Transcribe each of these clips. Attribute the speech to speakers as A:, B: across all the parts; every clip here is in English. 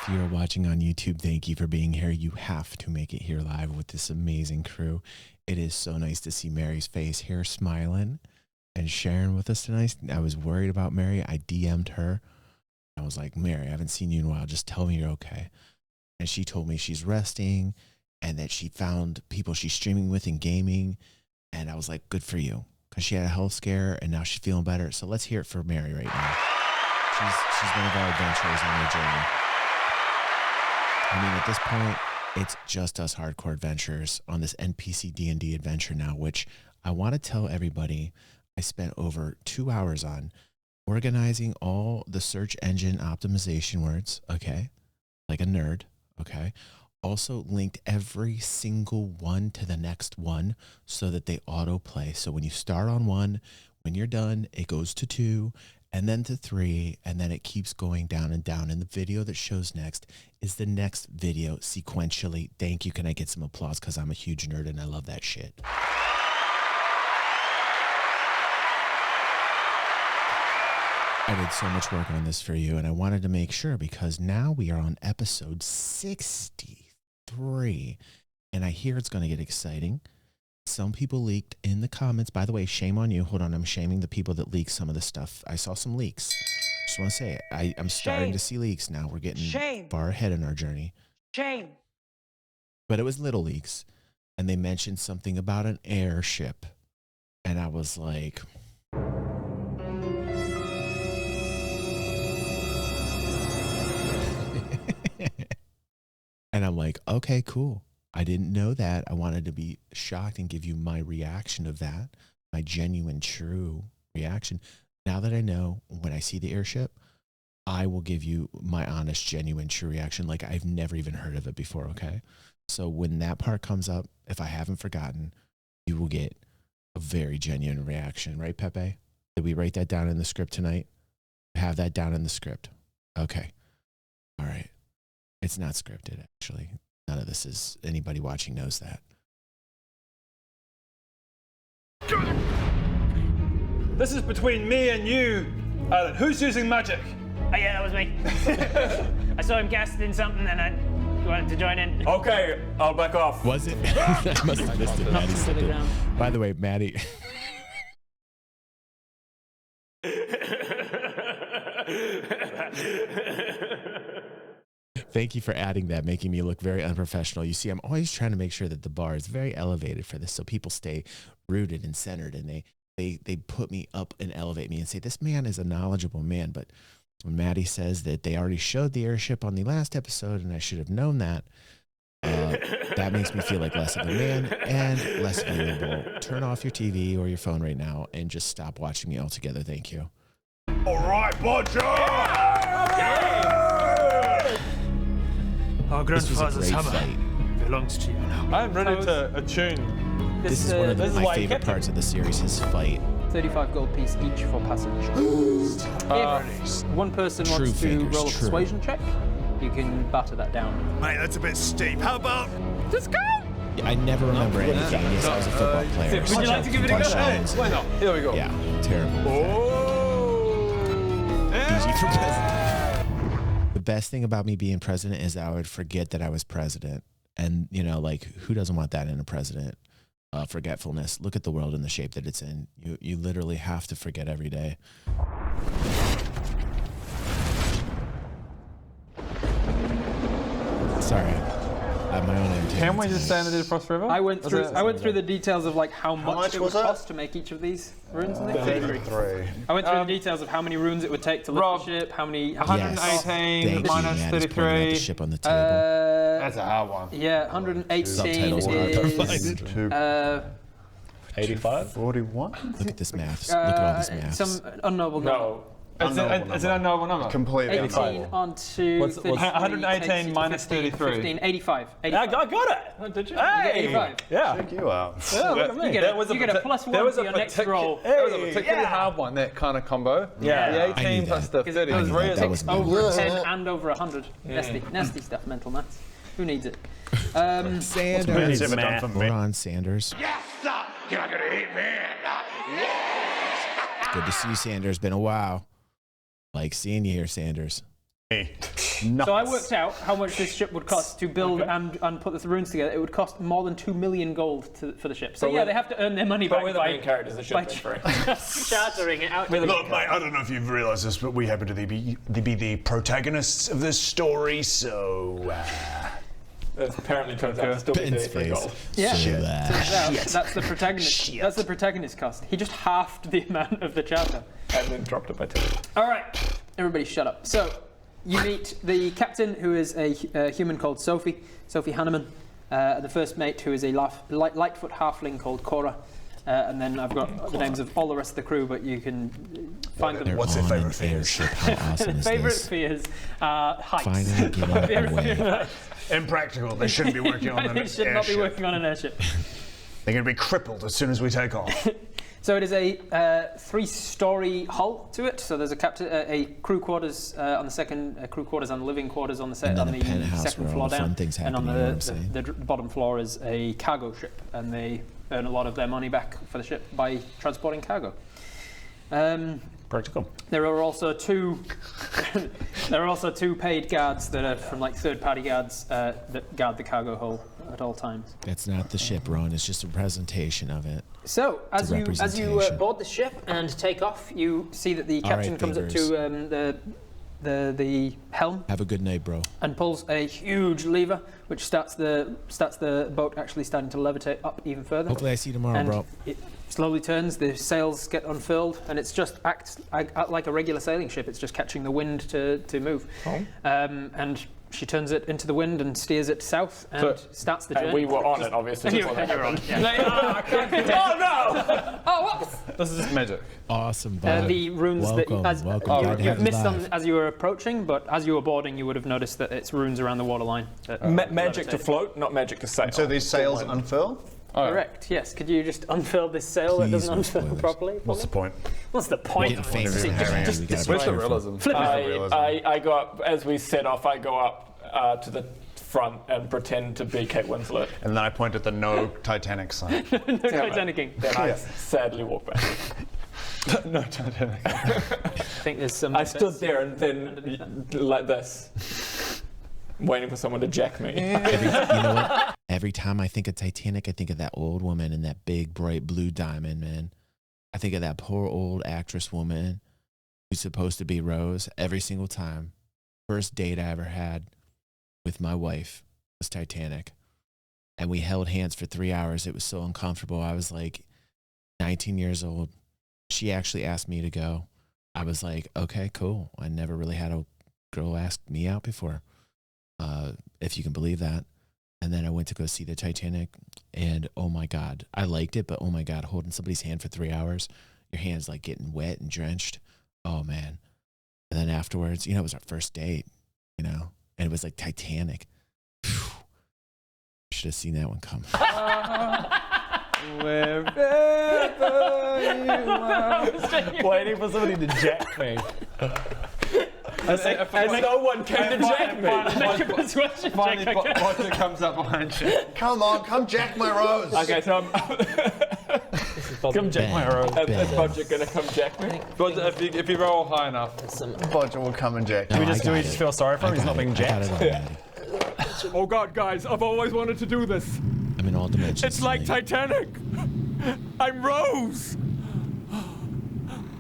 A: If you're watching on YouTube, thank you for being here. You have to make it here live with this amazing crew. It is so nice to see Mary's face here smiling and sharing with us tonight. I was worried about Mary. I DM'd her. I was like, Mary, I haven't seen you in a while. Just tell me you're okay. And she told me she's resting and that she found people she's streaming with and gaming. And I was like, good for you. Because she had a health scare and now she's feeling better. So let's hear it for Mary right now. She's one of our adventurers on her journey. I mean, at this point, it's just us hardcore adventurers on this NPC D&D adventure now, which I want to tell everybody I spent over 2 hours on organizing all the search engine optimization words, okay? Like a nerd, okay? Also linked every single one to the next one so that they autoplay. So when you start on one, when you're done, it goes to 2, and then to 3, and then it keeps going down and down. And the video that shows next is the next video sequentially. Thank you. Can I get some applause? Because I'm a huge nerd and I love that shit. I did so much work on this for you, and I wanted to make sure because now we are on episode 63, and I hear it's going to get exciting. Some people leaked in the comments. By the way, shame on you. Hold on, I'm shaming the people that leaked some of the stuff. I saw some leaks. Just want to say it. I'm starting to see leaks now. We're getting far ahead in our journey.
B: Shame.
A: But it was little leaks, and they mentioned something about an airship, and I was like... And I'm like, okay, cool. I didn't know that. I wanted to be shocked and give you my reaction of that, my genuine, true reaction. Now that I know, when I see the airship, I will give you my honest, genuine, true reaction. Like I've never even heard of it before, okay? So when that part comes up, if I haven't forgotten, you will get a very genuine reaction. Right, Pepe? Did we write that down in the script tonight? Have that down in the script. Okay. All right. It's not scripted, actually. None of this is, anybody watching knows that.
C: This is between me and you, Alan. Who's using magic?
B: Oh yeah, that was me. I saw him casting something and I wanted to join in.
C: Okay, I'll back off.
A: Was it? I must have missed it. Maddie said it. By the way, Maddie... Thank you for adding that, making me look very unprofessional. You see, I'm always trying to make sure that the bar is very elevated for this so people stay rooted and centered, and they put me up and elevate me and say, this man is a knowledgeable man. But when Maddie says that they already showed the airship on the last episode and I should have known that, that makes me feel like less of a man and less viewable. Turn off your TV or your phone right now and just stop watching me altogether. Thank you.
C: All right, Bodger!
B: Our grandfather's hammer
A: fight.
B: belongs to you now.
C: I'm ready to attune.
A: This is one of my favorite parts of the series, his fight.
D: 35 gold piece each for passage. If one person wants to roll a persuasion check, you can batter that down.
E: Mate, that's a bit steep. How about...
B: Let's go!
A: I never remember anything. Yes, I was a football player.
B: Would you like to give it a go?
C: Why not? Here we go.
A: Yeah, terrible.
C: Oh!
A: Easy for president. The best thing about me being president is I would forget that I was president. And, you know, like, who doesn't want that in a president? Forgetfulness. Look at the world in the shape that it's in. You literally have to forget every day. Sorry. I have my own entertainment.
C: Can we just stand it across the river?
D: I went through the details of like how much it would cost to make each of these runes. And things.
E: 33.
D: I went through the details of how many runes it would take to lift the ship, how many...
C: 118 minus 33.
A: The ship on the table.
C: That's a hard one.
D: Yeah, 118
A: Subtitles
D: is...
E: 85? 41?
A: Look at this math. Look at all this math.
D: Some unknowable number.
C: No. It's an unknowable number.
E: Completely
D: 18 onto...
C: What's 118 minus 33?
D: 15, 85.
C: I got it. Did you?
D: Hey! 85.
C: Yeah.
E: Check you out.
C: Yeah, look at me.
D: You get a plus one for your next roll.
C: That was a particularly hard one, that kind of combo.
D: Yeah.
C: The 18 plus the 30.
D: It
A: was
D: over 10 and over 100. Nasty stuff, mental maths. Who needs it?
A: Sanders.
E: We're
A: on Sanders.
E: Yes, sir. You're not going to hit me. Yes.
A: Good to see you, Sanders. Been a while. Like seeing you here, Sanders.
E: Hey.
D: So I worked out how much this ship would cost to build and put the runes together. It would cost more than 2 million gold for the ship. So yeah, they have to earn their money back
F: we're the main characters. The ship for
B: chartering it out.
E: Look, mate, I don't know if you've realised this, but we happen to be the protagonists of this story, so...
F: It apparently turns out to still be 33 gold.
D: Yeah, that's the protagonist. That's the protagonist cost. He just halved the amount of the charter.
F: And then dropped it by 2.
D: All right, everybody shut up. So, you meet the captain, who is a human called Sophie Hanneman, the first mate, who is a Lightfoot halfling called Cora, and then I've got the names of all the rest of the crew, but you can find them.
E: What's their favourite fears?
A: How awesome is
D: Favourite
A: this?
D: fears are heights.
A: Finally, get out of the way.
E: Impractical. They shouldn't be working on an
D: They
E: airship.
D: should not be working on an airship.
E: They're going to be crippled as soon as we take off.
D: So it is a 3-story hull to it. So there's a crew quarters on the second, crew quarters and living quarters on the second floor down, and on the bottom floor is a cargo ship, and they earn a lot of their money back for the ship by transporting cargo.
E: Practical.
D: There are also two paid guards that are from like third-party guards that guard the cargo hull at all times.
A: That's not the ship, Ron. It's just a presentation of it.
D: So as you board the ship and take off, you see that the captain comes up to the helm.
A: Have a good night, bro.
D: And pulls a huge lever, which starts the boat actually starting to levitate up even further.
A: Hopefully I see you tomorrow, bro.
D: It slowly turns, the sails get unfurled, and it's just acts like a regular sailing ship. It's just catching the wind to move.
F: Oh.
D: And she turns it into the wind and steers it south and starts the journey.
F: And we were on it, obviously.
D: You were on it, yeah.
F: Oh no!
D: Oh, whoops!
C: This is just magic.
A: Awesome, bud.
D: The runes
A: welcome,
D: that you've missed them as you were approaching, but as you were boarding, you would have noticed that it's runes around the waterline.
F: Magic to float, not magic to sail.
E: So these sails unfurl?
D: Correct, yes. Could you just unfurl this sail that doesn't unfurl properly?
E: What's the point?
D: What's the point?
A: Where's
C: the realism?
F: I go up, as we set off, I go up to the front and pretend to be Kate Winslet.
E: And then I point at the no Titanic sign.
D: No Titanicking.
F: Then I sadly walk back.
C: No Titanic.
D: I think there's some...
F: I stood there and then like this, waiting for someone to jack me.
A: You know what? Every time I think of Titanic, I think of that old woman and that big, bright blue diamond, man. I think of that poor old actress woman who's supposed to be Rose every single time. First date I ever had with my wife was Titanic. And we held hands for 3 hours. It was so uncomfortable. I was like 19 years old. She actually asked me to go. I was like, okay, cool. I never really had a girl ask me out before, if you can believe that. And then I went to go see the Titanic, and oh my God, I liked it, but oh my God, holding somebody's hand for 3 hours, your hand's like getting wet and drenched. Oh man. And then afterwards, it was our first date, and it was like Titanic. Should have seen that one come.
C: Wherever you are.
F: Waiting for somebody to jack me. And no one came to jack me.
D: Make a persuasion
C: Finally,
D: check.
C: Bodger comes up behind you.
E: Come on, come jack my Rose.
F: Okay, so come jack my Rose. Is Bodger gonna come jack me?
C: Bodger, if you roll high enough.
E: Bodger will come and jack.
A: No,
C: Do we just feel sorry for him? He's not being jacked.
F: Oh God, guys, I've always wanted to do this.
A: I'm in all dimensions.
F: It's like Titanic. I'm Rose.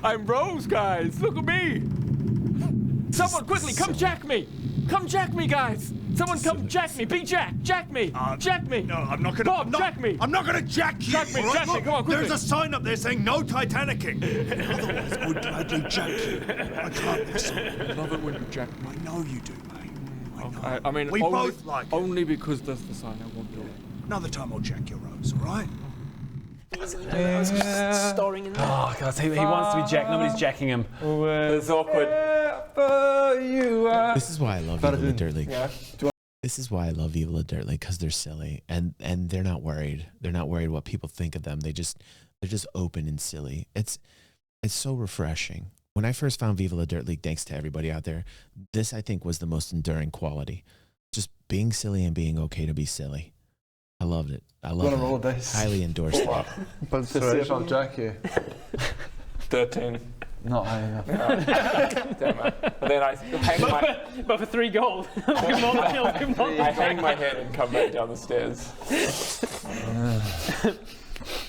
F: I'm Rose, guys. Look at me. Someone quickly come jack me. Come jack me, guys. Someone come jack me. Be Jack. Jack me. Jack me.
E: No, I'm not gonna.
F: Bob, jack me.
E: I'm not gonna jack you.
F: Jack me,
E: all right?
F: jack me,
E: Look,
F: come on, quickly.
E: There's a sign up there saying no Titanicking. Otherwise, I would gladly jack you. I can't listen.
F: I love it when you jack me.
E: I know you do, mate.
F: I mean,
E: We
F: only,
E: both like it.
F: only because that's the sign I won't do it.
E: Another time I'll jack your Rose, all right?
D: Storing in there.
C: Oh, God, he wants to be jacked. Nobody's jacking him.
F: It's awkward.
A: This is why I love Viva Dirt League. This is why I love Viva Dirt League, because they're silly and they're not worried. They're not worried what people think of them. They're just open and silly. It's so refreshing. When I first found Viva Dirt League, thanks to everybody out there, this I think was the most enduring quality. Just being silly and being okay to be silly. I loved it. I love it.
C: Roll a dice.
A: Highly endorsed it.
C: But see if I'll jack you.
F: 13.
G: Not high enough.
F: Damn it. And then I hang my...
B: But for 3 gold.
F: I hang my head and come back down the stairs.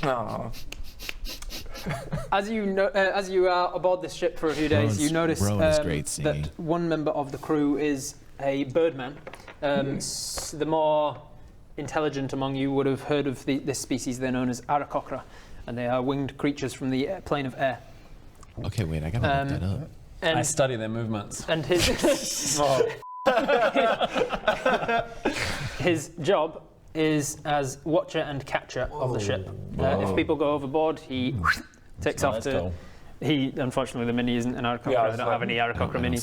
F: Oh.
D: As you are aboard this ship for a few days, you notice that one member of the crew is a birdman. The more intelligent among you would have heard of this species. They're known as Aarakocra, and they are winged creatures from the plane of air.
A: Okay, wait, I gotta look that up.
D: And
G: I study their movements.
D: And his job is as watcher and catcher of the ship. If people go overboard, he takes off to... Unfortunately, the mini isn't an Aarakocra. I don't have any Aarakocra mini.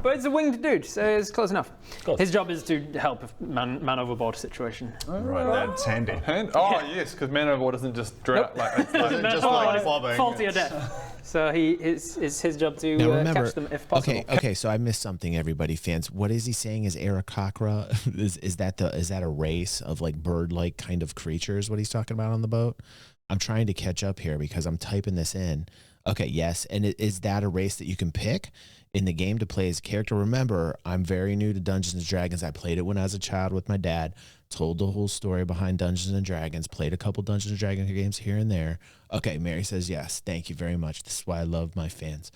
D: But it's a winged dude, so it's close enough. His job is to help a man overboard situation.
E: Right, that's handy.
G: Yes, because man overboard isn't just drought. It's just like bobbing.
D: Faulty or death. So it's his job to catch them if possible.
A: Okay, so I missed something, everybody, fans. What is he saying is Aarakocra? is that a race of like bird-like kind of creatures, what he's talking about on the boat? I'm trying to catch up here because I'm typing this in. Okay, yes, and is that a race that you can pick in the game to play as a character? Remember, I'm very new to Dungeons & Dragons. I played it when I was a child with my dad, told the whole story behind Dungeons & Dragons, played a couple Dungeons & Dragons games here and there. Okay, Mary says yes. Thank you very much. This is why I love my fans.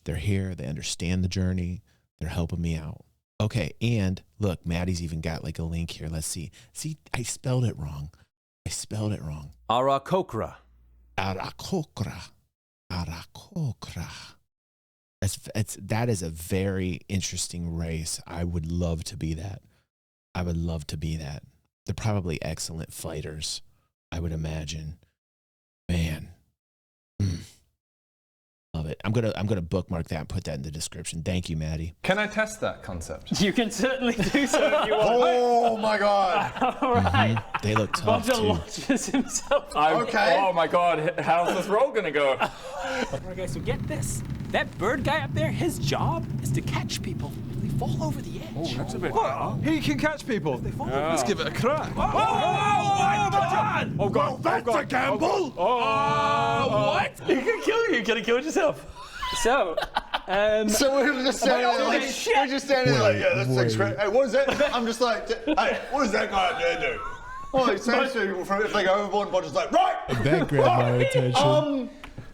A: They're here. They understand the journey. They're helping me out. Okay, and look, Maddie's even got like a link here. Let's see. See, I spelled it wrong.
H: Aarakocra.
A: Aarakocra. That is a very interesting race. I would love to be that. They're probably excellent fighters, I would imagine. Man. Love it. I'm gonna bookmark that and put that in the description. Thank you, Maddie.
G: Can I test that concept?
B: You can certainly do so if you want.
E: Oh my god!
B: All right.
A: They look tough
B: Bodger
A: too.
B: launches himself.
E: Okay.
F: Oh my god, how's this roll gonna go?
H: Okay, so get this. That bird guy up there, his job is to catch people when they fall over the edge.
F: Oh, that's a bit...
G: He can catch people. Let's give it a crack.
F: Oh god!
E: That's a gamble!
F: What?
C: He can kill you. You could have killed yourself.
D: So,
E: So we're just standing there like, yeah, that's great. Hey, what is that? I'm just like, hey, what does that guy up there do? Oh, he says to people if they go overboard, and Bodger's like, right!
A: That grabbed my attention.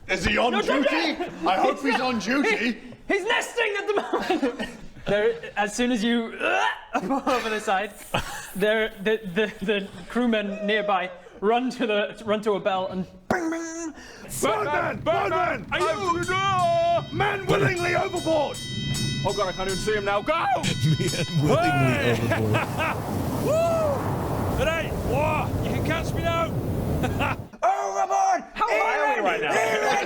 E: Is he on duty? I hope he's on duty.
B: He's nesting at the moment. As soon as you over the side, the crewmen nearby run to a bell and bing bing.
E: Birdman! Are you man willingly overboard?
F: Oh god, I can't even see him now. Go!
A: Man willingly overboard.
C: Woo! Today, you can catch me now.
E: Overboard!
C: How high are we right now?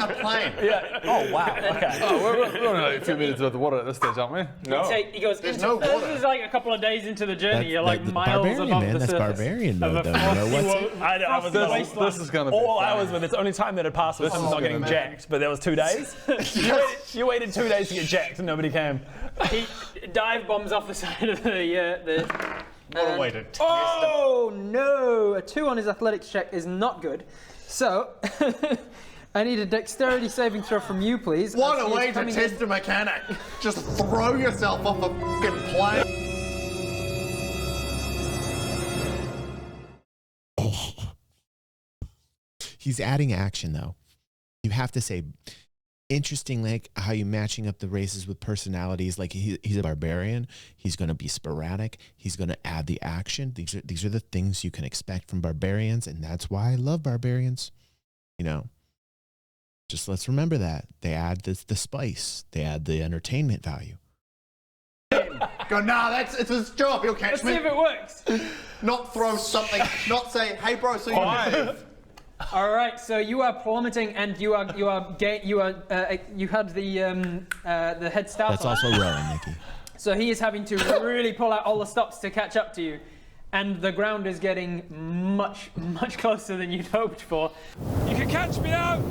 E: A plane.
C: Yeah. Oh wow. Okay.
G: Oh, we're only like a few minutes worth of water at this stage, aren't we?
F: No.
B: He goes,
E: There's no water.
B: This is like a couple of days into the journey. You're like
A: the
B: miles
A: barbarian,
B: above
A: man.
B: the
A: That's
B: surface.
A: barbarian
B: of
A: mode,
B: a
A: though. You know
B: frosty
A: what's
C: I was
G: This is going to be
C: all
G: fun.
C: hours, but it's only time that had passed was not getting jacked. But there was 2 days. you waited 2 days to get jacked, and nobody came.
B: He dive bombs off the side of the.
E: What a way to
D: oh no! A 2 on his athletics check is not good. So, I need a dexterity saving throw from you, please.
E: What a way to test a mechanic. Just throw yourself off a fucking plane.
A: He's adding action, though. You have to say, interesting, like how you matching up the races with personalities. Like he's a barbarian. He's going to be sporadic. He's going to add the action. These are the things you can expect from barbarians, and that's why I love barbarians. You know, just let's remember that they add the spice. They add the entertainment value.
E: Go, nah, it's his job. He'll catch
B: Let's
E: me.
B: see if it works.
E: Not throw something. Not say, hey, bro. So you live.
D: All right, so you are plummeting, and you had the head start.
A: That's also rowing, Nikki.
D: So he is having to really pull out all the stops to catch up to you, and the ground is getting much closer than you'd hoped for.
C: You can catch me now.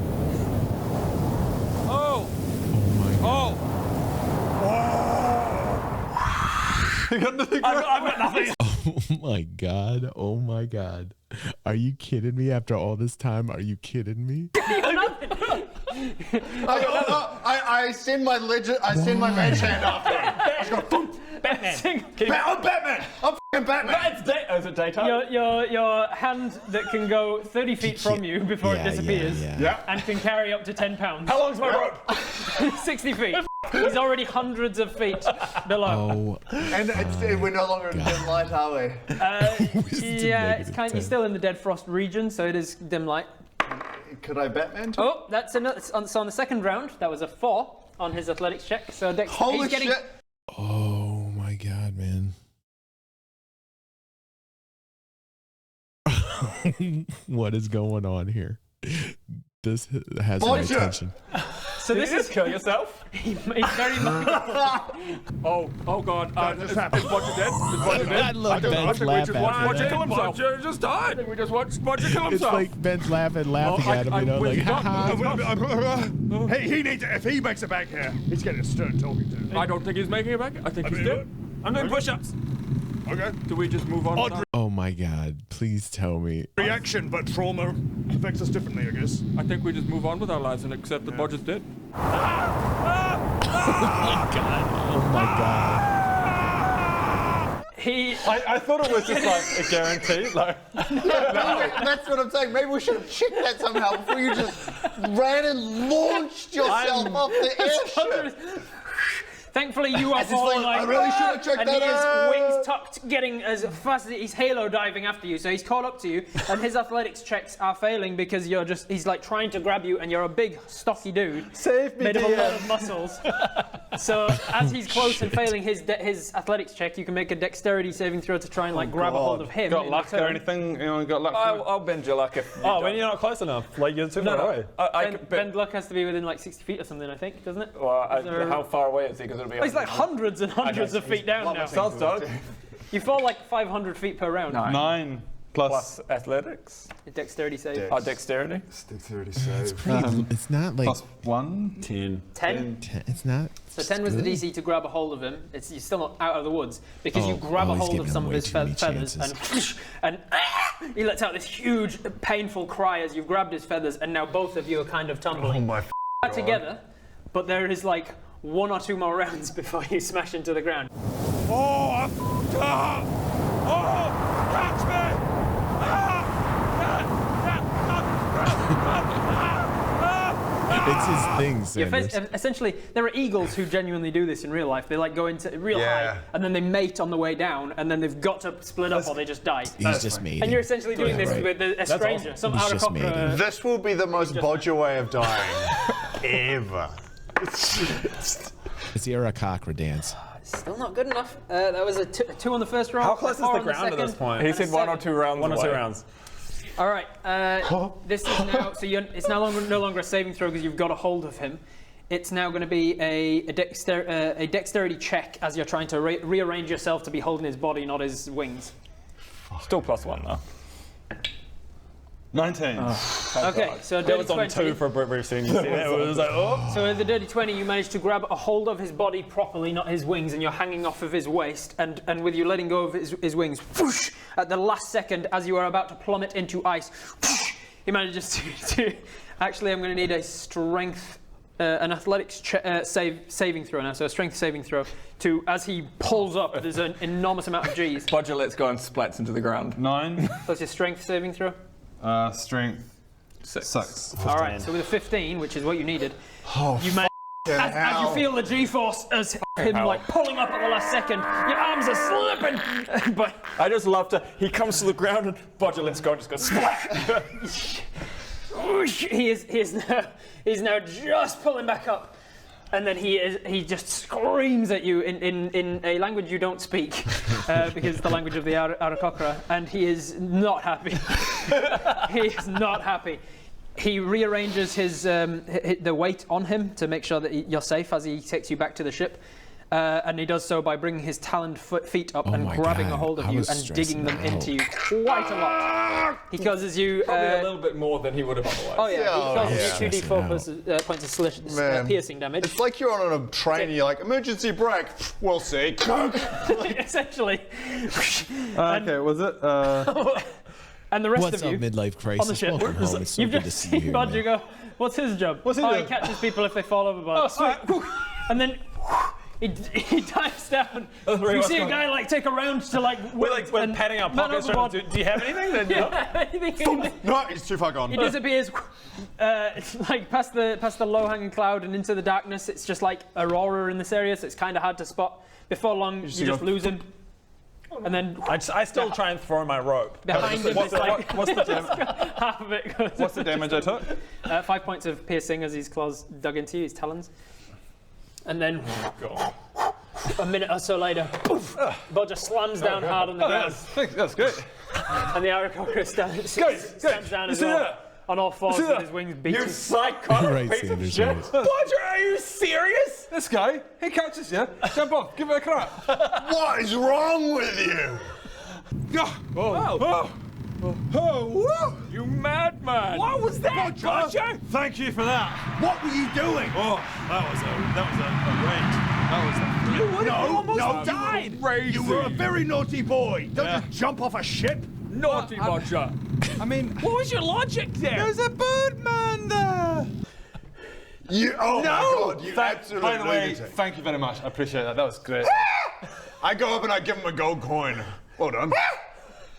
C: Oh.
A: Oh my God.
C: I've got nothing.
A: my God. Oh my God. Are you kidding me after all this time? Are you kidding me?
E: I send my mage hand after him. I just go, boom.
C: Batman.
E: I'm Batman. I'm f***ing Batman.
C: Is it daytime?
B: Your hand that can go 30 feet from you before it disappears and can carry up to 10 pounds.
C: How long's my rope?
B: 60 feet. He's already hundreds of feet below.
A: Oh.
E: And we're no longer in dim light, are we?
B: It's kind. You're still in the Dead Frost region, so it is dim light.
E: Could I Batman?
B: Oh, that's another. So on the second round, that was a 4 on his athletics check. So Dex,
E: Holy
B: shit!
A: Oh my God, man. What is going on here? This has my attention.
B: So this is
C: kill yourself.
B: He's very much.
F: Oh God! Is Bodger dead? Is Bodger dead?
A: I love Ben's laugh after
F: Bodger
A: that.
F: kill himself. Bodger just died. I think we just watched Bodger kill
A: It's
F: himself.
A: like Ben's laughing at him, you know, like, haha.
I: Hey, he needs it. If he makes it back here, he's getting a stern talking to.
F: I don't think he's making it back. I think he's dead. I'm doing push-ups.
I: Okay.
F: Do we just move on?
A: Oh my God, please tell me.
I: Reaction, but trauma affects us differently, I guess.
F: I think we just move on with our lives and accept that Bodger's dead.
A: Oh my God. Oh my God.
C: I thought it was just like a guarantee. Like,
E: That's what I'm saying. Maybe we should have checked that somehow before you just ran and launched yourself off the airship.
B: Thankfully, you are falling like.
E: I really should have checked
B: and
E: that
B: he is
E: out.
B: wings tucked, getting as fast as he's halo diving after you. So he's caught up to you, and his athletics checks are failing because he's like trying to grab you, and you're a big, stocky dude.
C: Save me,
B: made of a lot of muscles. So as he's close and failing his athletics check, you can make a dexterity saving throw to try and like grab a hold of him.
G: Got luck or anything? You know, got luck?
C: I'll bend your luck if. When you're not close enough, like you're too far away.
B: Bend luck has to be within like 60 feet or something, I think, doesn't it?
C: Well, how far away is he? Because it'll be.
B: He's like hundreds and hundreds of feet down now.
C: Sounds dog.
B: You fall like 500 feet per round.
G: 9 plus
C: athletics.
B: Dexterity save.
C: Dexterity.
E: Dexterity save.
A: It's not like
G: plus 1.
H: 10.
B: 10?
A: It's not.
B: So 10 was the DC to grab a hold of him. You're still not out of the woods because you grab a
A: he's
B: hold of
A: giving
B: some
A: him
B: of
A: way
B: his
A: too many
B: feathers and he lets out this huge, painful cry as you've grabbed his feathers, and now both of you are kind of tumbling.
E: Oh my God.
B: Together, but there is like 1 or 2 more rounds before you smash into the ground.
I: Oh, I f***ed up! Oh, catch me!
A: It's his thing, Sanders.
B: Essentially, there are eagles who genuinely do this in real life. They like go into real high, and then they mate on the way down, and then they've got to split up or they just die.
A: He's just mating.
B: And you're essentially doing this with a stranger,
A: awesome.
B: some
A: He's just
B: Aarakocra.
A: mating.
E: This will be the most Bodger way of dying ever.
A: It's the Aarakocra dance.
B: Still not good enough. That was a 2 on the first round.
C: How close is the ground at this point? He said 1 or 2 rounds. 1 or 2 rounds.
B: All right. This is now. So it's no longer a saving throw because you've got a hold of him. It's now going to be a dexterity check as you're trying to rearrange yourself to be holding his body, not his wings.
C: Still plus 1 though.
G: 19.
B: Okay, so
C: That was
B: dirty
C: on
B: 20.
C: 2 for Brit Racing. It was like, oh.
B: So in the dirty 20, you managed to grab a hold of his body properly, not his wings, and you're hanging off of his waist. And with you letting go of his wings, whoosh, at the last second, as you are about to plummet into ice, whoosh, he manages to. Actually, I'm going to need a strength, an athletics saving throw now. So a strength saving throw to as he pulls up. There's an enormous amount of G's.
C: Bodger lets go and splats into the ground.
G: 9.
B: Plus your strength saving throw.
G: Strength 6.
B: All right, so with a 15, which is what you needed, you managed. As you feel the G-force as him like pulling up at the last second, your arms are slipping. But
C: I just love to. He comes to the ground and Bodger lets go and just goes splat.
B: He's now just pulling back up, and then he just screams at you in a language you don't speak because it's the language of the Aarakocra, and he is not happy. He is not happy. He rearranges the weight on him to make sure that you're safe as he takes you back to the ship.
D: And he does so by bringing his taloned feet up and grabbing a hold of you and digging them into you quite a lot. He causes you...
F: Probably a little bit more than he would have otherwise.
D: Oh yeah, he causes you 2d4 points of piercing damage.
E: It's like you're on a train and you're like, emergency brake, we'll see.
D: Essentially.
G: Okay, was it?
B: And the rest
A: What's
B: of you
A: up, midlife crisis?
B: on the ship.
A: Welcome home. It's so
B: You've
A: good to
B: just
A: see you
B: seen
A: here,
B: Bodger
A: man.
B: go, what's his job?
G: What's he
B: He
G: doing?
B: catches people if they fall overboard. And then he dives down. You see a guy like take a round to like...
C: We're patting our pockets. Do you have anything? Then
B: anything.
E: No, he's too far gone.
B: He disappears like past the low-hanging cloud and into the darkness. It's just like aurora in this area, so it's kind of hard to spot. Before long, you just lose him. And then
C: I still try and throw my rope.
B: behind him, it's like
G: What's the damage?
B: half of it goes.
G: What's the damage I took?
B: 5 points of piercing as his claws dug into you, his talons. And then a minute or so later, poof, Bodger slams down hard on the ground.
G: That's good.
B: And the Aarakocra stands down as well, on all fours with his wings beating.
F: You psychotic
A: Right,
F: piece of
A: Sanders,
F: shit.
A: right.
F: Bodger, are you serious?
G: This guy, he catches you. Jump off, give it a crack.
E: What is wrong with you?
F: Oh, you madman! What was that, Bodger?
I: Thank you for that. What were you doing? Oh, that was a rage.
F: You almost died.
I: You were a very naughty boy. Don't just jump off a ship.
F: Naughty Bodger.
G: I mean,
F: What was your logic there?
G: there's a birdman there.
E: Oh my God, you absolute
G: By the way,
E: lunatic.
G: thank you very much. I appreciate that. That was great.
E: I go up and I give him a gold coin. Well done.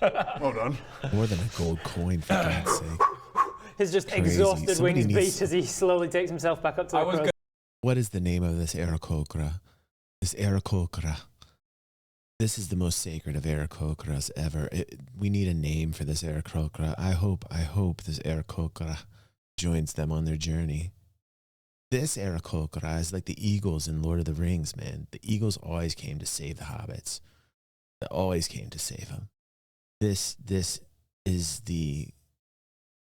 E: Well done.
A: More than a gold coin, for God's sake.
D: His just
A: Crazy.
D: exhausted
A: Somebody
D: wings
A: needs-
D: beat as he slowly takes himself back up to the crow.
A: What is the name of this Aarakocra? This Aarakocra. This is the most sacred of Aarakocras ever. We need a name for this Aarakocra. I hope this Aarakocra joins them on their journey. This Aarakocra is like the eagles in Lord of the Rings, man. The eagles always came to save the hobbits. They always came to save them. This is the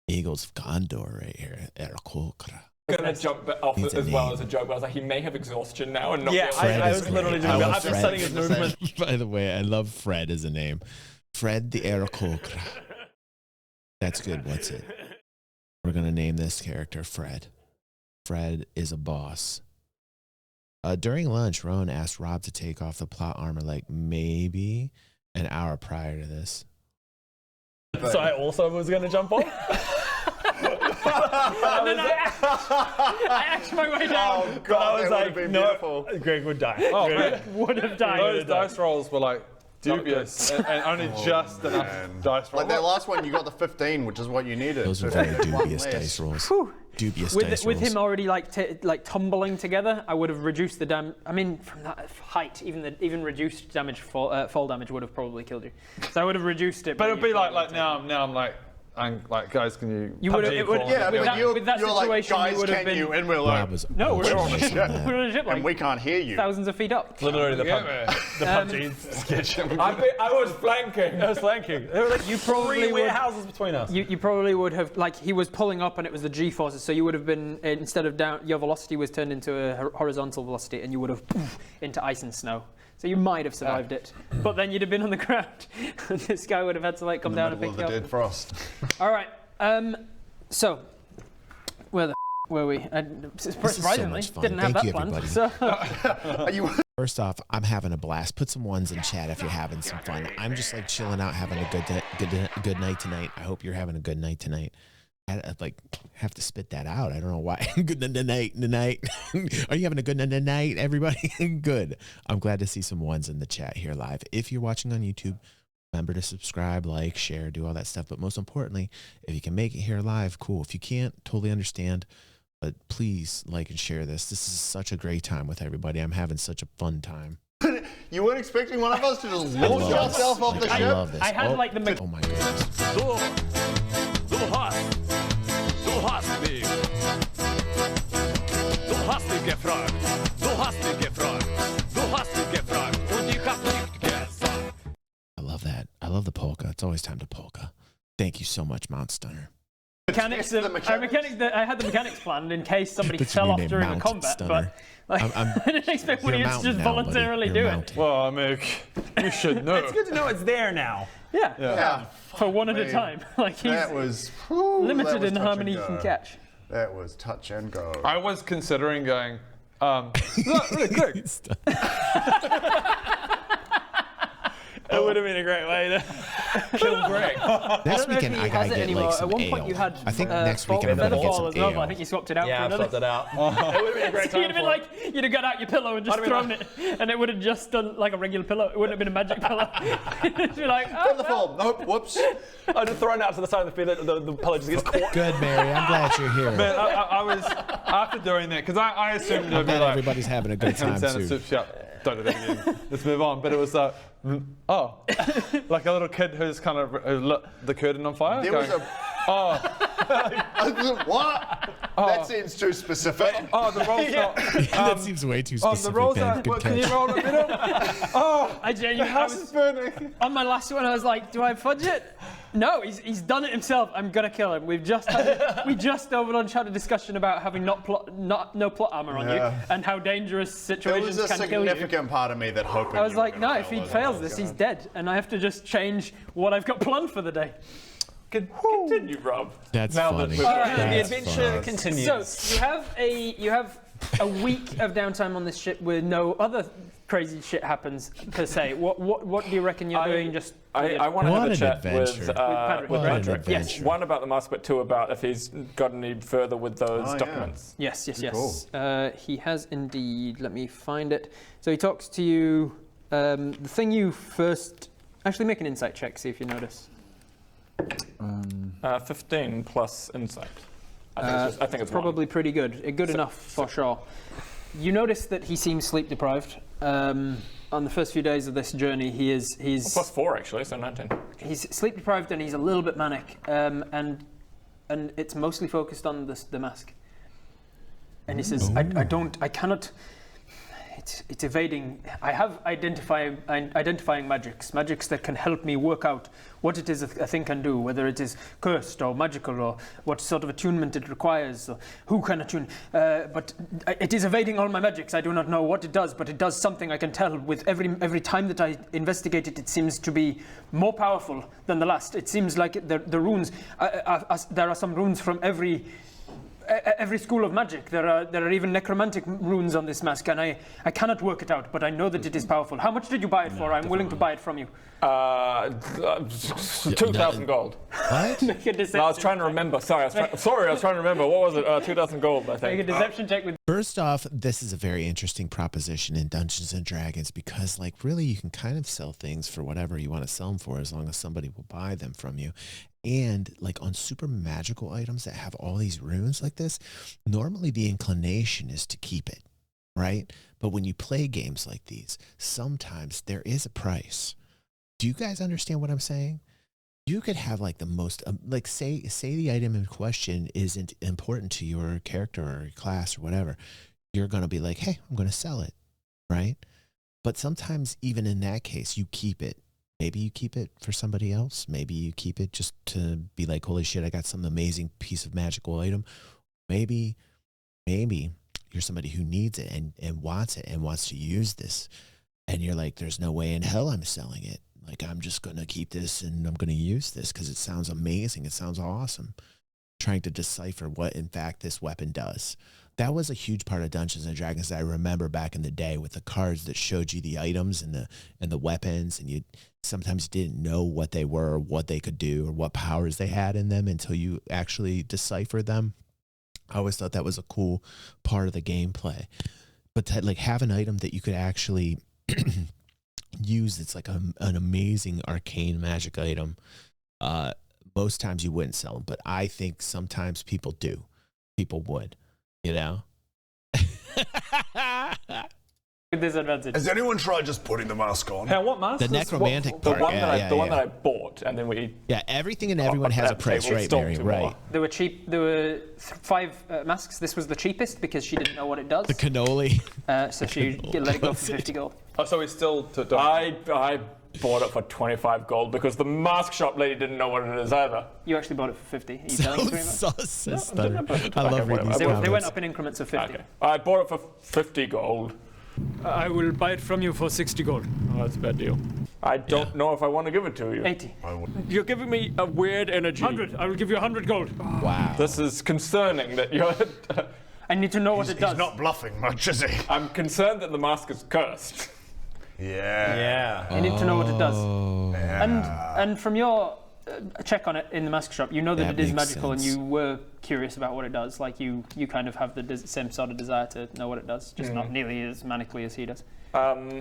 A: eagles of Gondor right here, Aarakocra.
F: I'm gonna jump off
A: Needs
F: it
A: a
F: as well
A: name.
F: as a joke, but I was like, he may have exhaustion now and not.
C: Yeah,
F: be able to-
C: I was literally doing that. I've been studying his movement.
A: By the way, I love Fred as a name. Fred the Aarakocra. That's good. What's it? We're going to name this character Fred. Fred is a boss. During lunch, Rowan asked Rob to take off the plot armor like maybe an hour prior to this.
C: So I also was going to jump on.
B: And then I axed my way down.
E: Oh God,
C: I was
E: that would have
C: like,
E: been
C: no,
E: beautiful.
C: Greg would die.
G: Oh,
C: Greg
G: man.
B: Would have died.
G: Those dice rolls were like dubious and only just enough dice rolls.
E: Like that last one, you got the 15, which is what you needed.
A: Those are
E: So
A: very
E: one
A: dubious
E: less.
A: dice rolls. Dubious
D: With,
A: dice
D: with
A: rolls.
D: him already like tumbling together, I would have reduced the damage. I mean, from that height, even reduced damage, fall damage would have probably killed you. So I would have reduced it.
G: But it'd be
D: you
G: like
D: probably
G: now I'm like guys, can you?
D: You would have. It would.
E: Yeah,
D: with
E: but
D: that,
E: you're,
D: with that
E: you're like,
D: situation,
E: guys,
D: you would have
E: can
D: been.
E: you? And we're
A: Rob
E: like,
A: was
D: No, we're on a
A: nice
D: ship.
A: on that.
D: We're on a ship like
E: and we can't hear you.
D: thousands of feet up.
C: Literally the PUBG sketch.
F: I was flanking.
C: I was flanking. There were like
D: You probably
C: three
D: would.
C: warehouses between us.
D: You probably would have, like, he was pulling up and it was the G-forces, so you would have been, instead of down, your velocity was turned into a horizontal velocity and you would have poof, into ice and snow. So you might have survived it. But then you'd have been on the ground and this guy would have had to like come down and pick
E: of
D: you
E: the
D: up.
E: dead frost.
D: All right, so, where the were we? Surprisingly,
A: much fun.
D: didn't have
A: Thank you,
D: that planned.
A: everybody.
D: So,
E: Are you?
A: First off, I'm having a blast. Put some ones in chat if you're having some fun. I'm just like chilling out, having a good night tonight. I hope you're having a good night tonight. I like have to spit that out. I don't know why. Good night. Are you having a good night, everybody? Good. I'm glad to see some ones in the chat here live. If you're watching on YouTube, remember to subscribe, like, share, do all that stuff. But most importantly, if you can make it here live, cool. If you can't, totally understand. But please like and share this. This is such a great time with everybody. I'm having such a fun time.
E: You weren't expecting one of us to just launch ourselves off the
A: I
E: ship?
A: love this.
B: I had like the
A: Oh my goodness.
I: Du hast mich gefragt. Und ich hab nicht gesagt.
A: I love that. I love the polka. It's always time to polka. Thank you so much, Mount Stunner.
B: mechanics. I had the mechanics planned in case somebody fell off during the combat,
A: Stunner.
B: but I didn't expect one of you to just voluntarily do it.
G: Well, Mick, you should know.
C: It's good to know it's there now.
B: Yeah. For one at a time. Like he's limited in how many you can catch.
E: That was touch and go.
G: I was considering going, really quick.
C: That would have been a great way to kill Greg.
A: Next weekend I gotta get like some
B: At one point
A: ale.
B: you had
A: I think next weekend I'm gonna get some
B: as well,
A: ale.
B: I think you swapped it out
C: Yeah,
B: for
C: I
B: another.
C: swapped it out. It would have been a great time.
B: You'd have been like, you'd have got out your pillow and just thrown it, and it would have just done like a regular pillow. It wouldn't have been a magic pillow. You'd be like, oh,
E: the fall. Nope, whoops.
C: I just thrown it out to the side of the field. The pillow just gets caught.
A: Good, Mary. I'm glad you're here.
G: Man, I was, after doing that, because I assumed
A: I'm
G: it'd be
A: glad
G: like,
A: everybody's having a good time too.
G: Don't do that again. Let's move on. But it was like, like a little kid who's kind of lit the curtain on fire.
E: There
G: going,
E: was what? That seems too specific.
G: The roll's not.
A: That seems way too specific.
G: The rolls
A: Ben.
G: aren't.
A: Good
G: Can you
A: catch.
G: roll a bit up?
B: I genuinely,
G: House is burning.
B: on my last one, I was like, do I fudge it? No, he's done it himself. I'm gonna kill him. We just over lunch had a discussion about having no plot armor on you and how dangerous
E: There
B: situations
E: was a
B: can kill you.
E: significant part of me that hoped.
B: I was like, no, if he fails this, he's dead, and I have to just change what I've got planned for the day.
C: Continue, Rob.
A: That's
C: Now
A: funny.
C: that the
A: That's
C: adventure
A: funny.
C: continues.
B: So you have a week of downtime on this ship where no other crazy shit happens per se. What do you reckon you're doing? Just
J: I want to
A: What
J: have a
A: an
J: chat
A: adventure.
J: with
B: Patrick,
A: What
B: right?
A: an adventure.
B: Yes.
J: one about the mask, but two about if he's got any further with those
E: yeah.
J: documents.
B: Yes.
E: Cool.
B: He has indeed. Let me find it. So he talks to you. The thing you first actually make an insight check. See if you notice.
J: 15 plus insight. I think it's
B: Probably pretty good. Good enough for sure. You notice that he seems sleep deprived. On the first few days of this journey, he's
J: plus 4 actually, so 19.
B: He's sleep deprived and he's a little bit manic, and it's mostly focused on the mask. And he says, I cannot. It's evading. I have identifying magics that can help me work out what it is a thing can do, whether it is cursed or magical or what sort of attunement it requires, or who can attune. But it is evading all my magics. I do not know what it does, but it does something. I can tell with every time that I investigate it. It seems to be more powerful than the last. It seems like the runes. There are some runes from every school of magic. There are even necromantic runes on this mask, and I cannot work it out, but I know that it is powerful. How much did you buy it for? I'm willing to buy it from you.
J: 2,000 gold.
A: What?
B: Make a deception.
J: No, I was trying to remember. Sorry, I was trying to remember. What was it? 2,000 gold, I think.
B: Make a deception check with.
A: First off, this is a very interesting proposition in Dungeons and Dragons because, like, really, you can kind of sell things for whatever you want to sell them for as long as somebody will buy them from you. And like on super magical items that have all these runes like this, normally the inclination is to keep it, right? But when you play games like these, sometimes there is a price. Do you guys understand what I'm saying? You could have like the most, like say the item in question isn't important to your character or your class or whatever. You're going to be like, hey, I'm going to sell it, right? But sometimes even in that case, you keep it. Maybe you keep it for somebody else. Maybe you keep it just to be like, holy shit, I got some amazing piece of magical item. Maybe you're somebody who needs it and wants it and wants to use this. And you're like, there's no way in hell I'm selling it. Like, I'm just going to keep this and I'm going to use this because it sounds amazing. It sounds awesome. Trying to decipher what, in fact, this weapon does. That was a huge part of Dungeons and Dragons that I remember back in the day with the cards that showed you the items and the weapons, and you sometimes didn't know what they were or what they could do or what powers they had in them until you actually deciphered them. I always thought that was a cool part of the gameplay. But to like have an item that you could actually use, it's like an amazing arcane magic item. Most times you wouldn't sell them, but I think sometimes people do. People would. You know?
B: Disadvantage.
E: Has anyone tried just putting the mask on?
C: Now, what mask?
A: The necromantic part.
J: The one that I bought, and then we.
A: Yeah, everything and everyone has a price, right, Mary? Right.
B: They were cheap. There were 5 masks. This was the cheapest because she didn't know what it does.
A: The cannoli.
B: So she let it go for 50 gold.
G: Oh, so we still.
J: I bought it for 25 gold because the mask shop lady didn't know what it is either.
D: You actually bought it for 50. Are you telling me?
A: I love reading these
D: They went up in increments of 50.
J: Okay. I bought it for 50 gold.
F: I will buy it from you for 60 gold.
J: Oh, that's a bad deal. I don't know if I want to give it to you.
D: 80.
J: You're giving me a weird energy.
F: 100. I will give you 100 gold.
A: Wow.
J: This is concerning that you're...
D: I need to know what it does.
E: He's not bluffing much, is he?
J: I'm concerned that the mask is cursed.
E: Yeah.
D: I need to know what it does.
E: Yeah.
D: And from your check on it in the mask shop, you know that it is
A: makes
D: magical,
A: sense.
D: and you were curious about what it does. Like you kind of have the same sort of desire to know what it does, just not nearly as manically as he does.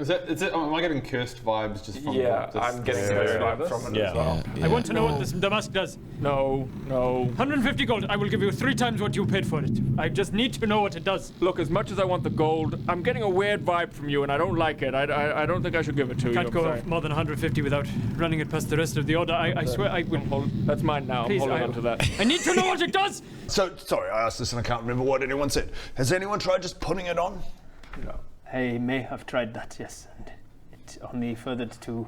G: Is it? Am I getting cursed vibes just from?
J: Yeah, I'm getting cursed vibes from it as well.
F: I want to know what the mask does.
J: No.
F: 150 gold. I will give you 3 times what you paid for it. I just need to know what it does.
J: Look, as much as I want the gold, I'm getting a weird vibe from you, and I don't like it. I don't think I should give it to you.
F: Can't go more than 150 without running it past the rest of the order. I swear I will.
J: That's mine now.
F: Please,
J: I'm holding on to that.
F: I need to know what it does.
E: So, sorry, I asked this and I can't remember what anyone said. Has anyone tried just putting it on?
J: No.
D: I may have tried that, yes, and it only furthered to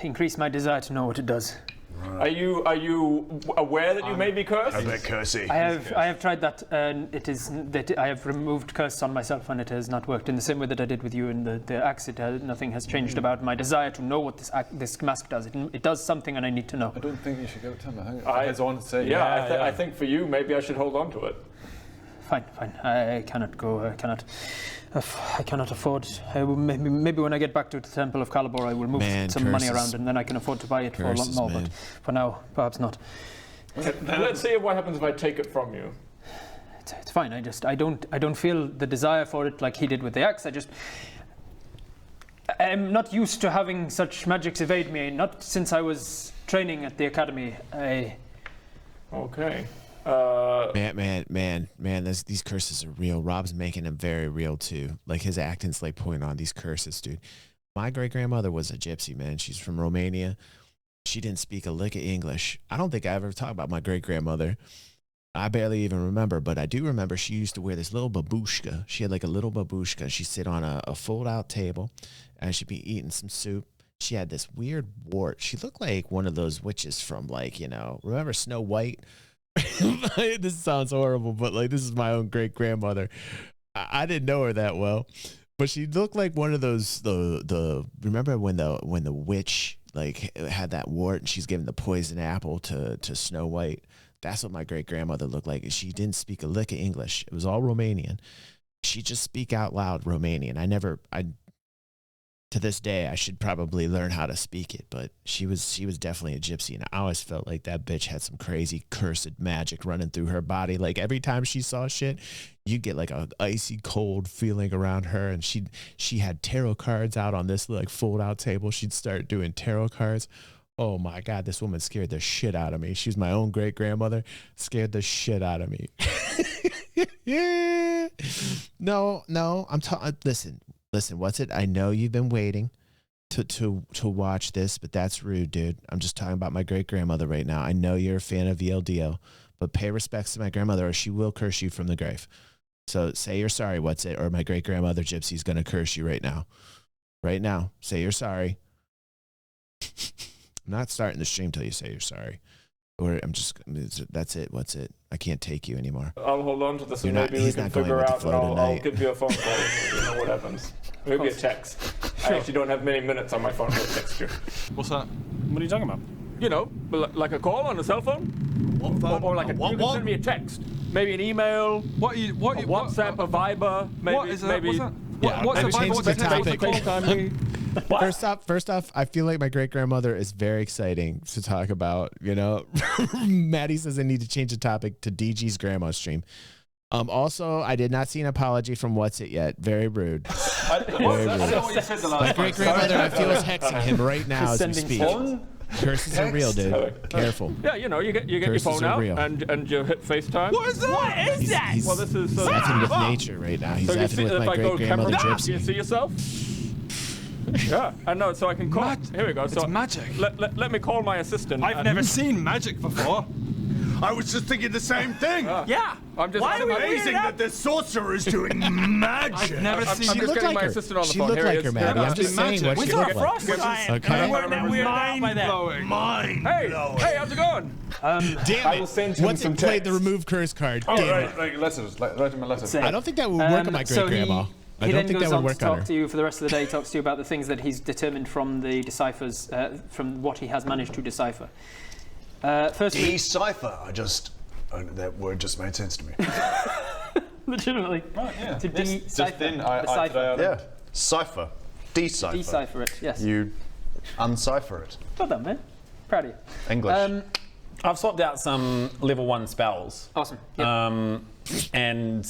D: increase my desire to know what it does.
J: Right. Are you aware that you may be cursed?
E: A bit cursy.
D: I have tried that, and it is that I have removed curse on myself, and it has not worked in the same way that I did with you in the axe. Nothing has changed about my desire to know what this mask does. It does something, and I need to know.
G: I don't think you should give it to him. I think on to say.
J: Yeah, I think for you, maybe I should hold on to it.
D: Fine. I cannot go. I cannot afford. Maybe when I get back to the Temple of Calibor, I will move some money around, and then I can afford to buy it for a lot more. But for now, perhaps not.
J: Let's see what happens if I take it from you.
D: It's fine. I don't feel the desire for it like he did with the axe. I'm not used to having such magics evade me. Not since I was training at the academy.
J: Okay.
A: Man, these curses are real. Rob's making them very real too. Like his acting's like pointing on these curses, dude. My great-grandmother was a gypsy, man. She's from Romania. She didn't speak a lick of English. I don't think I ever talked about my great-grandmother. I barely even remember, but I do remember she used to wear this little babushka. She had like a little babushka. She'd sit on a fold-out table, and she'd be eating some soup. She had this weird wart. She looked like one of those witches from like, remember Snow White? This sounds horrible, but like this is my own great-grandmother. I didn't know her that well, but she looked like one of those remember when the witch like had that wart and she's giving the poison apple to Snow White. That's what my great-grandmother looked like. She didn't speak a lick of English. It was all Romanian. She just speak out loud Romanian. To this day, I should probably learn how to speak it, but she was definitely a gypsy, and I always felt like that bitch had some crazy cursed magic running through her body. Like every time she saw shit, you'd get like an icy cold feeling around her, and she had tarot cards out on this like fold-out table. She'd start doing tarot cards. Oh my God, this woman scared the shit out of me. She was my own great-grandmother, scared the shit out of me. Yeah. No, I'm talking. Listen, what's it? I know you've been waiting to watch this, but that's rude, dude. I'm just talking about my great-grandmother right now. I know you're a fan of VLDL, but pay respects to my grandmother or she will curse you from the grave. So say you're sorry, what's it? Or my great-grandmother Gypsy's going to curse you right now. Right now, say you're sorry. I'm not starting the stream till you say you're sorry. Or that's it. What's it? I can't take you anymore.
J: I'll hold on to this and maybe we can figure out and I'll give you a phone call and you know what happens. Maybe a text. I actually don't have many minutes on my phone to text you.
G: What's that?
F: What are you talking about?
J: You know, like a call on a cell phone? Or like you can send me a text. Maybe an email. WhatsApp, a Viber. Maybe.
G: What is that?
J: Maybe,
G: What's that?
A: Yeah,
G: What's
A: I'm changing the topic.
J: FaceTime.
A: First off, I feel like my great-grandmother is very exciting to talk about, Maddie says I need to change the topic to DG's grandma stream. Also, I did not see an apology from What's It yet. Very rude. Very rude.
G: I don't know what you said the last
A: My great-grandmother, I feel, is hexing him right now as we speak. Curses are real, dude. Careful.
J: Yeah, you get your phone out and you hit FaceTime.
F: What is that? What is that?
J: Well, this is...
A: He's effing with nature right now. He's effing with my great-grandmother Gypsy.
J: Do you see yourself? Yeah, I know, so I can call... Here we go. So
F: it's magic.
J: Let me call my assistant.
F: I've never seen magic before.
I: I was just thinking the same thing.
H: Yeah.
J: I'm just
H: Why are we
I: Amazing that this sorcerer is doing magic.
J: I'm just getting my assistant on the phone.
A: She looked like her, Maddie. I'm just saying what
H: We
A: she
H: saw a
A: looked
H: frost
A: like.
H: giant.
A: Okay.
H: And we weren't that weirded out by that.
I: Mind
J: Hey,
I: blowing.
J: hey, how's it going?
A: Damn it. Once you played the remove curse card,
G: Oh,
A: damn it.
G: right, letters. Write him a letter.
A: I don't think that would work on my
D: so
A: great-grandma. I
D: He
A: don't
D: then
A: think
D: goes
A: that
D: on
A: would
D: to
A: work on
D: talk
A: her.
D: to you for the rest of the day. Talks to you about the things that he's determined from the deciphers, from what he has managed to decipher. Firstly,
E: Decipher. That word just made sense to me.
D: legitimately,
G: Yeah.
D: to decipher.
E: Yeah. Cipher. Decipher.
D: Decipher it. Yes.
E: You uncipher it.
D: Well done, man. Proud of you.
E: English.
C: I've swapped out some level 1 spells.
D: Awesome. Yep.
C: And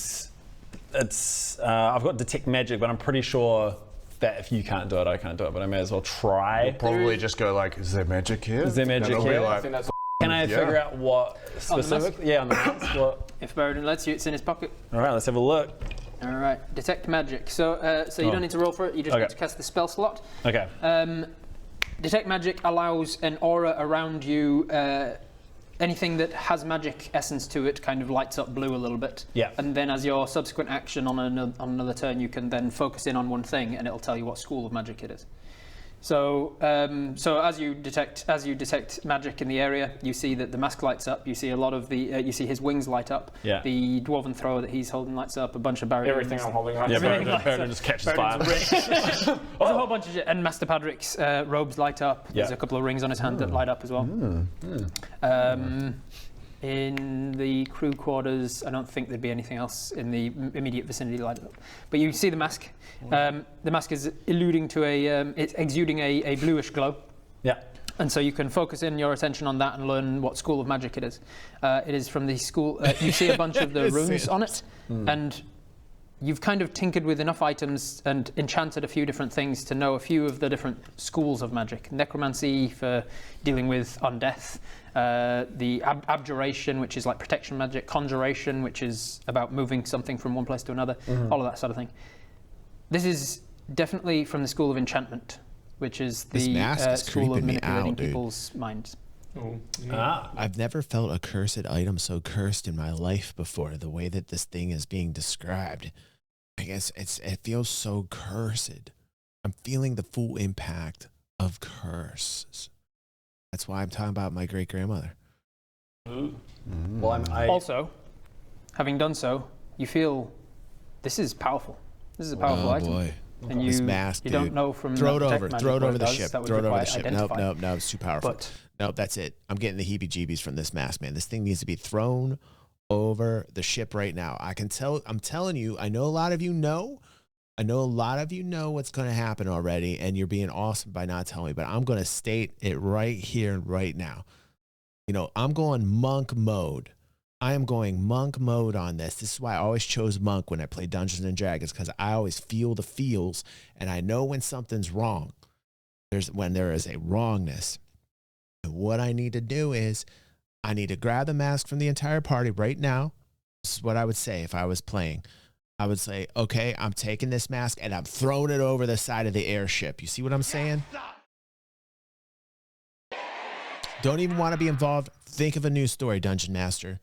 C: it's I've got detect magic, but I'm pretty sure that if you can't do it, I can't do it. But I may as well try.
E: Probably just go like, is there magic here?
C: Is there magic
E: That'll be
C: here?
E: like,
C: Can I figure out what specific? On the mask. What?
D: If Baradin lets you, it's in his pocket.
C: All right, let's have a look.
D: All right. Detect magic. So, you don't need to roll for it. You just
C: Okay.
D: need to cast the spell slot.
C: Okay.
D: Detect magic allows an aura around you. Anything that has magic essence to it kind of lights up blue a little bit.
C: Yeah.
D: And then as your subsequent action on another turn, you can then focus in on one thing, and it'll tell you what school of magic it is. So, as you detect magic in the area, you see that the mask lights up. You see a lot of the, you see his wings light up.
C: Yeah.
D: The dwarven thrower that he's holding lights up. A bunch of barriers.
J: Everything I'm holding on.
C: Yeah,
D: Everything
C: Baradin just catches fire.
D: There's a whole bunch of shit. And Master Padrick's robes light up. There's
C: Yeah.
D: a couple of rings on his hand that light up as well. In the crew quarters, I don't think there'd be anything else in the immediate vicinity lighted up. But you see the mask. The mask is alluding to it's exuding a bluish glow.
C: Yeah.
D: And so you can focus in your attention on that and learn what school of magic it is. It is from the school. You see a bunch of the runes on it, and you've kind of tinkered with enough items and enchanted a few different things to know a few of the different schools of magic. Necromancy for dealing with undeath. The abjuration, which is like protection magic. Conjuration, which is about moving something from one place to another. All of that sort of thing. This is definitely from the school of enchantment, which is
A: This
D: the
A: mask is
D: school of
A: creeping me
D: manipulating
A: out, dude.
D: people's minds.
A: I've never felt a cursed item so cursed in my life before. The way that this thing is being described, I guess it feels so cursed. I'm feeling the full impact of curses. That's why I'm talking about my great grandmother.
C: Well,
D: Also, having done so, you feel this is powerful. This is a powerful item.
A: Boy.
D: And
A: This
D: you,
A: mask,
D: you
A: dude.
D: don't know from
A: Throw it
D: detect
A: over.
D: magic
A: Throw it
D: what
A: over the
D: does.
A: ship.
D: That would
A: Throw it over the
D: require
A: ship.
D: identify.
A: Nope, it's too powerful.
D: But
A: nope, that's it. I'm getting the heebie-jeebies from this mask, man. This thing needs to be thrown over the ship right now. I'm telling you, I know a lot of you know. I know a lot of you know what's going to happen already, and you're being awesome by not telling me, but I'm going to state it right here, right now. You know, I'm going monk mode. I am going monk mode on this. This is why I always chose monk when I play Dungeons and Dragons, because I always feel the feels, and I know when something's wrong. When there is a wrongness. And what I need to do is I need to grab the mask from the entire party right now. This is what I would say if I was playing. I would say, okay, I'm taking this mask and I'm throwing it over the side of the airship. You see what I'm saying? Don't even want to be involved. Think of a new story, Dungeon Master.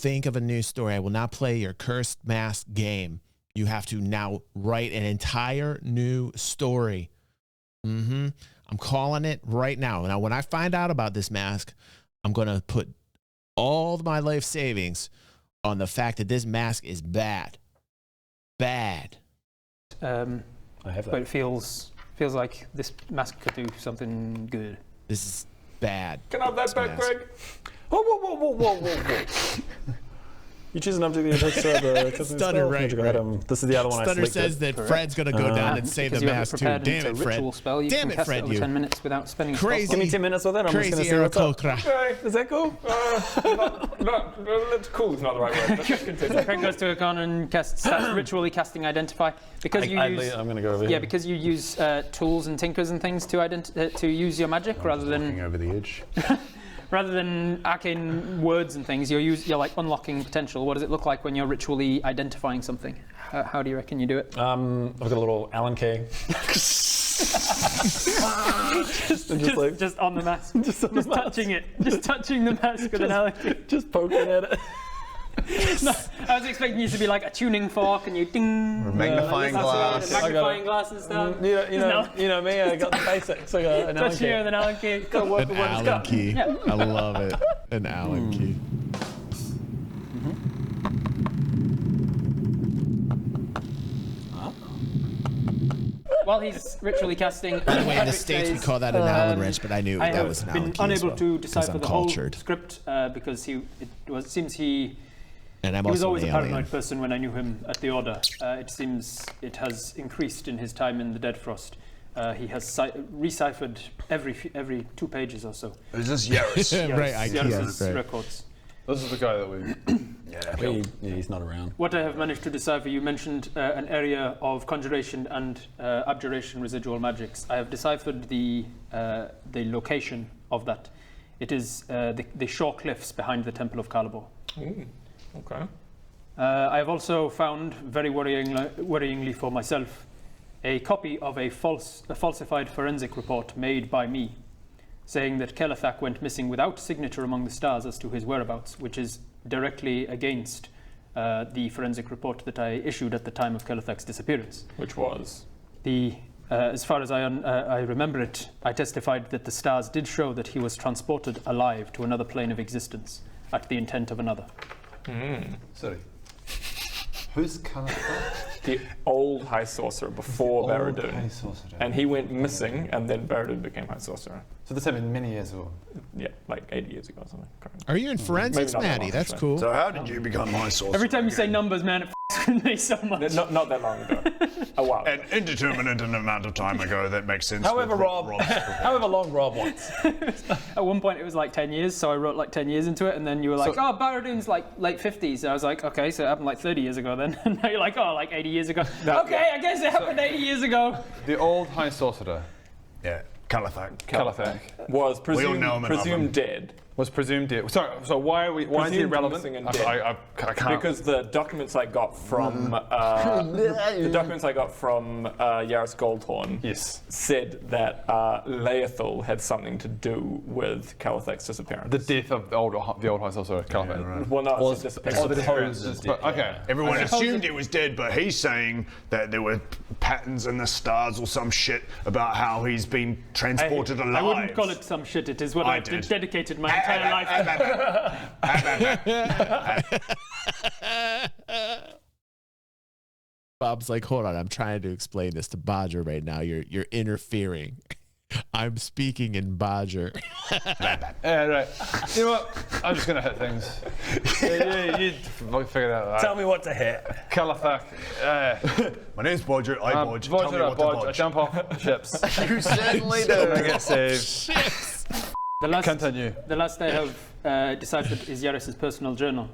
A: Think of a new story. I will not play your cursed mask game. You have to now write an entire new story. I'm calling it right now. Now, when I find out about this mask, I'm going to put all my life savings on the fact that this mask is bad. Bad.
C: I have that.
D: But it feels like this mask could do something good.
A: This is bad.
J: Can I have that back, Greg? Whoa.
C: You choose an object that affects the
A: Stunner, right.
C: This is the other one
A: Stunner
C: I selected.
A: says that Fred's going to go down and save the mask too. Damn it, Fred.
D: Spell, you
A: Damn
D: can
A: it,
D: cast
A: Fred,
D: over
A: you.
D: 10 minutes without spending
A: Crazy.
C: Give me 10 minutes with it. I'm just going to
A: Crazy
C: see what's up.
A: Aarakocra.
J: Okay.
C: Is that cool?
J: Cool is not the right word. Let's just continue.
D: Craig goes to a corner and starts ritually casting Identify. Because
C: I'm going to go over
D: yeah,
C: here.
D: because you use tools and tinkers and things to use your magic rather than
E: Over the edge.
D: rather than arcane words and things, you're like unlocking potential. What does it look like when you're ritually identifying something? How do you reckon you do it?
C: I've got a little Allen key.
D: just on the mask. Just touching it. Just touching the mask with an Allen key.
C: Just poking at it.
D: No, I was expecting you to be like a tuning fork and you ding.
E: Or magnifying glass.
D: Magnifying glass and stuff.
C: You know me, I got the basics. I got an Allen
D: touch
C: key.
D: here with an Allen key.
C: Gotta work
A: An
C: with what it's
A: Allen
C: got.
A: key.
D: Yeah.
A: I love it. An Allen key.
D: While he's ritually casting,
A: By the way, in the States we call that an Allen wrench, but I knew
D: I
A: that was an
D: have
A: Allen
D: been
A: key as
D: unable
A: well,
D: to
A: 'cause
D: decipher
A: I'm
D: the whole
A: cultured.
D: script because it seems he
A: And I'm
D: was
A: also
D: always
A: an
D: a
A: alien.
D: paranoid person when I knew him at the Order. It seems it has increased in his time in the Dead Frost. He has reciphered every 2 pages or so.
E: Is this Yaris?
A: Right,
D: Yaris's
A: right.
D: records.
G: This is the guy that we.
C: He's not around.
D: What I have managed to decipher, you mentioned an area of conjuration and abjuration residual magics. I have deciphered the location of that. It is the shore cliffs behind the Temple of Calibor.
J: Ooh, okay.
D: I have also found, very worryingly for myself, a copy of a falsified forensic report made by me, saying that Kelethak went missing without signature among the stars as to his whereabouts, which is directly against the forensic report that I issued at the time of Kelethak's disappearance.
J: Which was?
D: As far as I remember it, I testified that the stars did show that he was transported alive to another plane of existence at the intent of another.
G: Sorry. Who's Kelethak?
J: The old High Sorcerer before Baradun.
G: High Sorcerer.
J: And he went missing, and then Baradun became High Sorcerer.
G: So this happened many years ago.
J: Yeah, like 80 years ago or something. Correct.
A: Are you in forensics,
J: not that
A: Maddie?
J: long,
A: That's
J: actually.
A: cool.
E: So how did you become my source?
D: Every time you say numbers, man, it f***s with me so much.
J: Not that long ago. A while.
E: An indeterminate amount of time ago, that makes sense.
C: However,
E: with Rob's
C: however long Rob wants.
D: At one point, it was like 10 years, so I wrote like 10 years into it, and then you were like, oh, Baradun's like late 50s. I was like, okay, so it happened like 30 years ago then. And now you're like, oh, like 80 years ago. Okay, I guess it happened 80 years ago.
G: The old High Sorcerer.
E: Yeah, Kelethak.
G: Kelethak.
J: Was
E: We all know him and love him.
J: presumed dead.
G: Was presumed dead. Sorry, so why is he
J: Presumed
G: relevant?
J: missing and
G: I
J: dead.
G: can't.
J: Because the documents I got from Yaris Goldhorn said that Laethal had something to do with Kelethak's disappearance.
G: The death of the old High Sorcerer, Kelethak.
E: Yeah, right.
J: Well, no,
C: Or
J: it's his disappearance.
C: supposed dead.
G: Okay.
E: Everyone assumed he was dead, but he's saying that there were patterns in the stars or some shit about how he's been transported alive.
D: I wouldn't call it some shit. It is what I've
E: did.
D: dedicated my entire life to.
A: Bob's like, hold on, I'm trying to explain this to Bodger right now. You're interfering. I'm speaking in Bodger.
G: Yeah, right. You know what? I'm just gonna hit things. You figure it out.
C: Tell me what to hit.
G: Kelethak.
E: My name's Bodger. I bodge. Tell me
G: Bodger,
E: what to
G: I
E: bodge.
G: jump off ships.
E: You certainly do.
G: I get saved. Continue.
D: The last I have deciphered is Yaris's personal journal.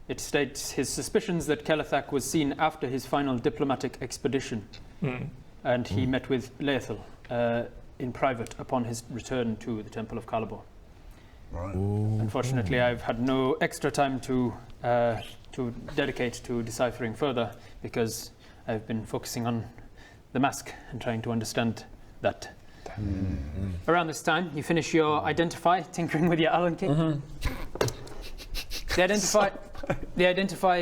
D: It states his suspicions that Kelethak was seen after his final diplomatic expedition, and he met with Laethal in private upon his return to the Temple of Calibor.
E: Right.
D: Unfortunately, I've had no extra time to dedicate to deciphering further because I've been focusing on the mask and trying to understand that. Around this time, you finish your identify, tinkering with your Allen key. The identify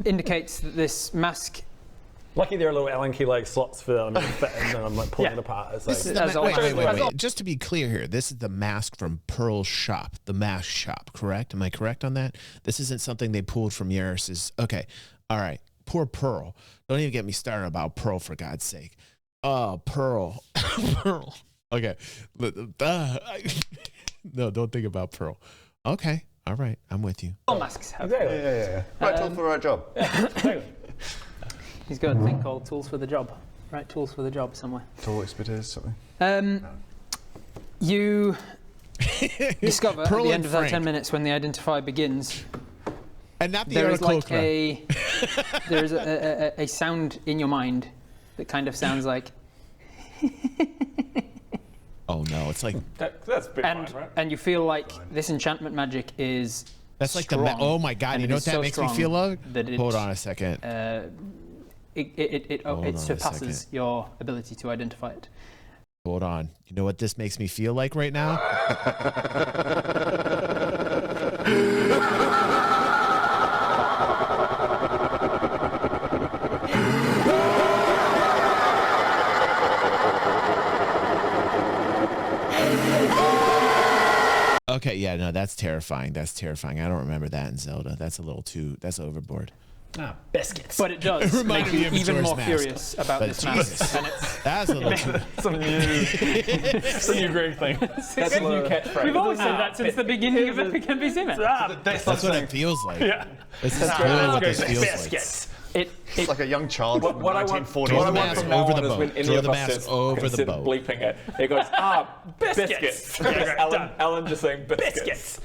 D: indicates that this mask.
C: Lucky there are little Allen key like slots for them to fit in, and I'm like pulling it apart. It's like,
A: This is wait. Just to be clear here, this is the mask from Pearl's shop, the mask shop, correct? Am I correct on that? This isn't something they pulled from Yaris's. Okay, all right. Poor Pearl. Don't even get me started about Pearl, for God's sake. Oh, Pearl. Pearl. Okay. No, don't think about Pearl. Okay. All right. I'm with you.
D: All masks have.
E: Yeah. Right tool for the right job.
D: He's got a thing called tools for the job. Right, tools for the job somewhere.
E: Tool expertise, something.
D: You discover
A: Pearl
D: at the
A: and
D: end of that
A: Frank.
D: 10 minutes when the identify begins,
A: And not the
D: there is like
A: Aarakocra.
D: there is a sound in your mind that kind of sounds like
A: Oh no, it's like
J: that's big fine, right?
D: And you feel like this enchantment magic is
A: that's like
D: strong,
A: oh my god! You know what that makes me feel like? Hold on a second.
D: It surpasses your ability to identify it.
A: Hold on. You know what this makes me feel like right now? Okay, yeah, no, that's terrifying. That's terrifying. I don't remember that in Zelda. That's a little too, that's overboard.
C: Ah, biscuits.
D: But it does make you even more curious about this mask. And
A: That's a little too...
C: some new great thing. That's a new catchphrase.
B: We've always said that since the beginning of NPC Man.
A: That's what it feels like.
C: Yeah.
A: This is totally what this feels
C: biscuits.
E: It's like a young child from
J: What I
E: 1940s.
A: Throw the mask over the boat.
J: When
A: Throw the mask over the boat.
J: Bleeping it. It goes, biscuits. Alan just saying biscuits.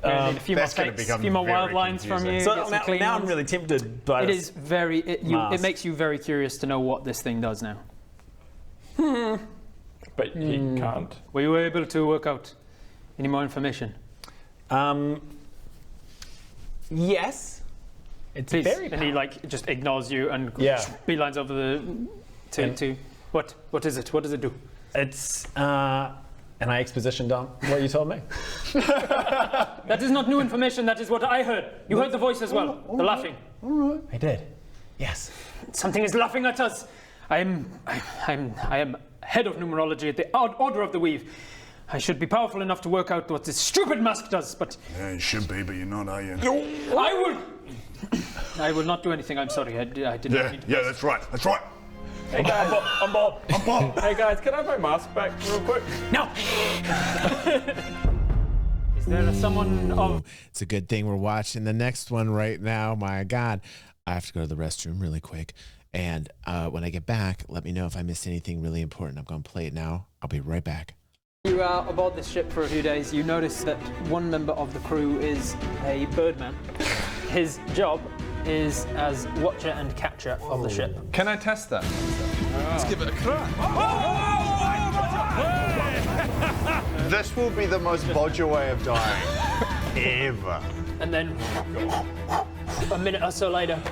D: a few more takes, a few more wild lines from you.
C: So now I'm really tempted by
D: it is very, it makes you very curious to know what this thing does now.
J: But you can't.
D: Were you able to work out any more information?
C: Yes. It's
D: Please.
C: very
D: and he like just ignores you and beelines over to what is it? What does it do?
C: It's and I exposition down what you told me.
D: That is not new information. That is what I heard. You heard the voice as well. The laughing.
E: All right.
C: I did. Yes.
D: Something is laughing at us. I am head of numerology at the Order of the Weave. I should be powerful enough to work out what this stupid mask does, but...
I: Yeah, you should be, but you're not, are you?
D: I will not do anything. I'm sorry. I did not need to.
I: Yeah, that's right. That's right.
J: Hey guys, I'm Bob. Hey guys, can I have my mask back real quick?
D: No! Is there someone of...
A: It's a good thing we're watching the next one right now. My God. I have to go to the restroom really quick. And when I get back, let me know if I missed anything really important. I'm going to play it now. I'll be right back.
D: You are aboard this ship for a few days. You notice that one member of the crew is a birdman. His job is as watcher and catcher of the ship.
G: Can I test that? Let's give it a crack.
E: This will be the most Bodger way of dying ever.
D: And then a minute or so later,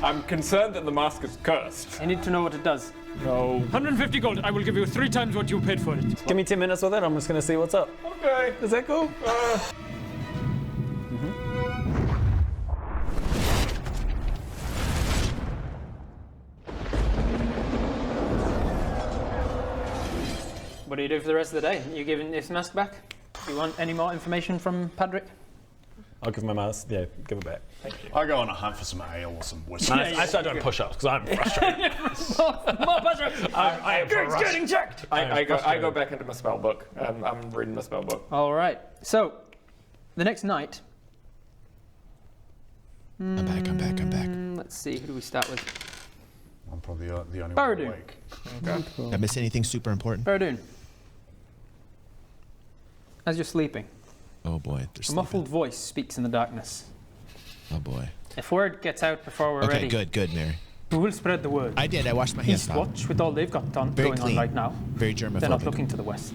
J: I'm concerned that the mask is cursed.
D: I need to know what it does.
J: No.
B: 150 gold. I will give you 3 times what you paid for it.
C: Give me 10 minutes with it. I'm just going to see what's up.
J: Okay.
C: Is that cool?
D: What do you do for the rest of the day? You giving this mask back? Do you want any more information from Padrick?
C: I'll give my mask. Yeah, give it back.
J: Thank you.
I: I go on a hunt for some ale or some whiskey.
C: I start doing push-ups because I'm frustrated.
D: More push-ups!
J: I am
D: It's getting checked!
J: I go back into my spell book. I'm reading my spell book.
D: All right. So, the next night...
A: I'm back.
D: Let's see, who do we start with?
E: I'm probably the only
D: Baradun.
E: one awake.
J: Okay.
A: Did I miss anything super important?
D: Baradun. As you're sleeping,
A: Oh boy.
D: a muffled voice speaks in the darkness.
A: Oh boy.
D: If word gets out before we're ready,
A: good, Mary.
D: we will spread the word.
A: I did. I washed my hands.
D: Eastwatch, with all they've got
A: Very
D: going on
A: clean.
D: right now,
A: Very germaphobic.
D: they're not looking to the west.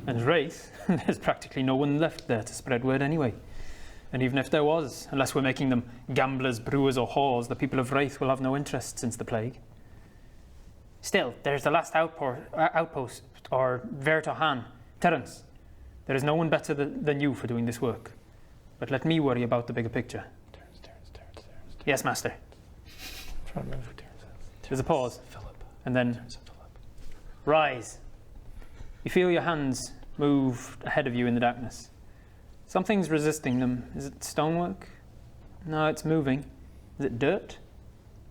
D: And Wraith, there's practically no one left there to spread word anyway. And even if there was, unless we're making them gamblers, brewers or whores, the people of Wraith will have no interest since the plague. Still, there's the last outpost, or Vertohan, Terence. There is no one better than you for doing this work. But let me worry about the bigger picture.
J: Terence.
D: Yes, Master.
J: Trying to remember who Terence is.
D: There's a pause.
J: Philip.
D: And then rise. You feel your hands move ahead of you in the darkness. Something's resisting them. Is it stonework? No, it's moving. Is it dirt?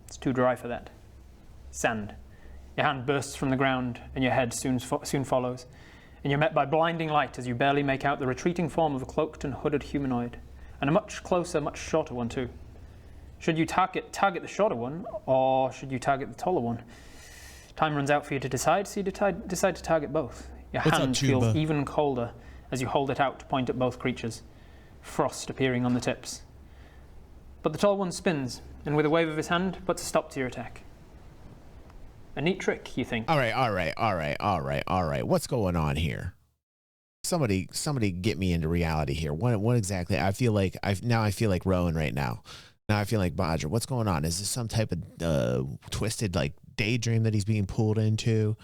D: It's too dry for that. Sand. Your hand bursts from the ground and your head soon follows. And you're met by blinding light as you barely make out the retreating form of a cloaked and hooded humanoid. And a much closer, much shorter one too. Should you target the shorter one, or should you target the taller one? Time runs out for you to decide, so you decide to target both. Your hand feels even colder as you hold it out to point at both creatures, frost appearing on the tips. But the tall one spins, and with a wave of his hand, puts a stop to your attack. A neat trick, you think?
A: All right. What's going on here? Somebody get me into reality here. What exactly? I feel like Rowan right now. Now I feel like Bodger. What's going on? Is this some type of twisted like daydream that he's being pulled into?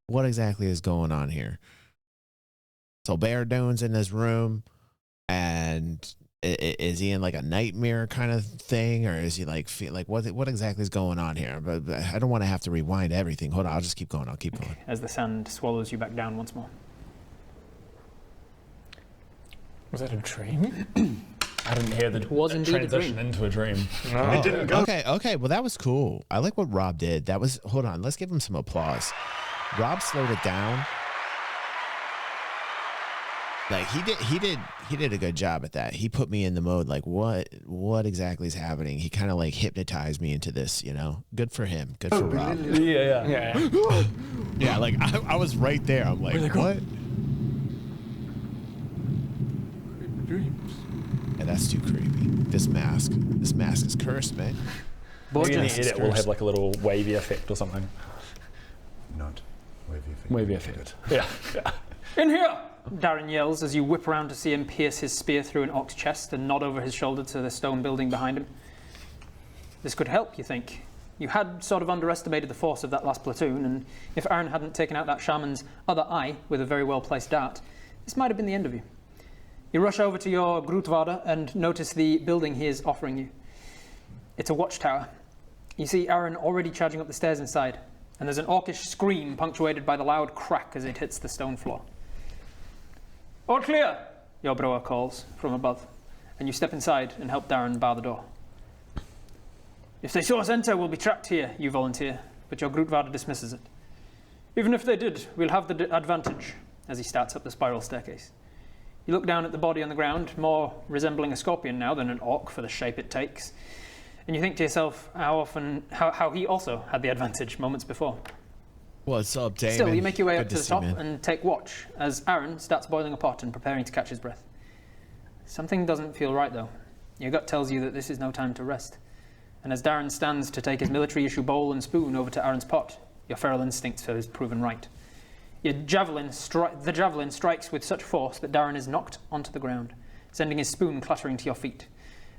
A: What exactly is going on here? So Bear Doon's in this room, and is he in like a nightmare kind of thing, or is he like what exactly is going on here? But I don't want to have to rewind everything. Hold on, I'll just keep going. I'll keep going.
D: As the sand swallows you back down once more.
C: Was that a dream? I didn't hear the transition into a dream.
E: No. It didn't go.
A: Okay. Well, that was cool. I like what Rob did. That was. Hold on. Let's give him some applause. Rob slowed it down. Like he did a good job at that. He put me in the mode like what exactly is happening. He kind of like hypnotized me into this, you know. Good for him. Good for Rob.
C: Yeah.
A: Yeah, like I was right there. I'm like, what?
J: Dreams.
A: Yeah, that's too creepy. This mask is cursed, man.
C: Maybe in the edit will have like a little wavy effect or something.
E: Not wavy effect.
C: Wavy effect. Yeah.
D: In here! Darren yells as you whip around to see him pierce his spear through an orc's chest and nod over his shoulder to the stone building behind him. This could help, you think. You had sort of underestimated the force of that last platoon, and if Aaron hadn't taken out that shaman's other eye with a very well-placed dart, this might have been the end of you. You rush over to your Grootvader and notice the building he is offering you. It's a watchtower. You see Aaron already charging up the stairs inside, and there's an orcish scream punctuated by the loud crack as it hits the stone floor. All clear, your broer calls from above, and you step inside and help Darren bar the door. If they saw us enter, we'll be trapped here, you volunteer, but your Grootvader dismisses it. Even if they did, we'll have the advantage, as he starts up the spiral staircase. You look down at the body on the ground, more resembling a scorpion now than an orc for the shape it takes, and you think to yourself how he also had the advantage moments before.
A: What's up, Damon?
D: Still, you make your way up to the top and take watch as Aaron starts boiling a pot and preparing to catch his breath. Something doesn't feel right, though. Your gut tells you that this is no time to rest. And as Darren stands to take his military-issue bowl and spoon over to Aaron's pot, your feral instinct is proven right. The javelin strikes with such force that Darren is knocked onto the ground, sending his spoon clattering to your feet,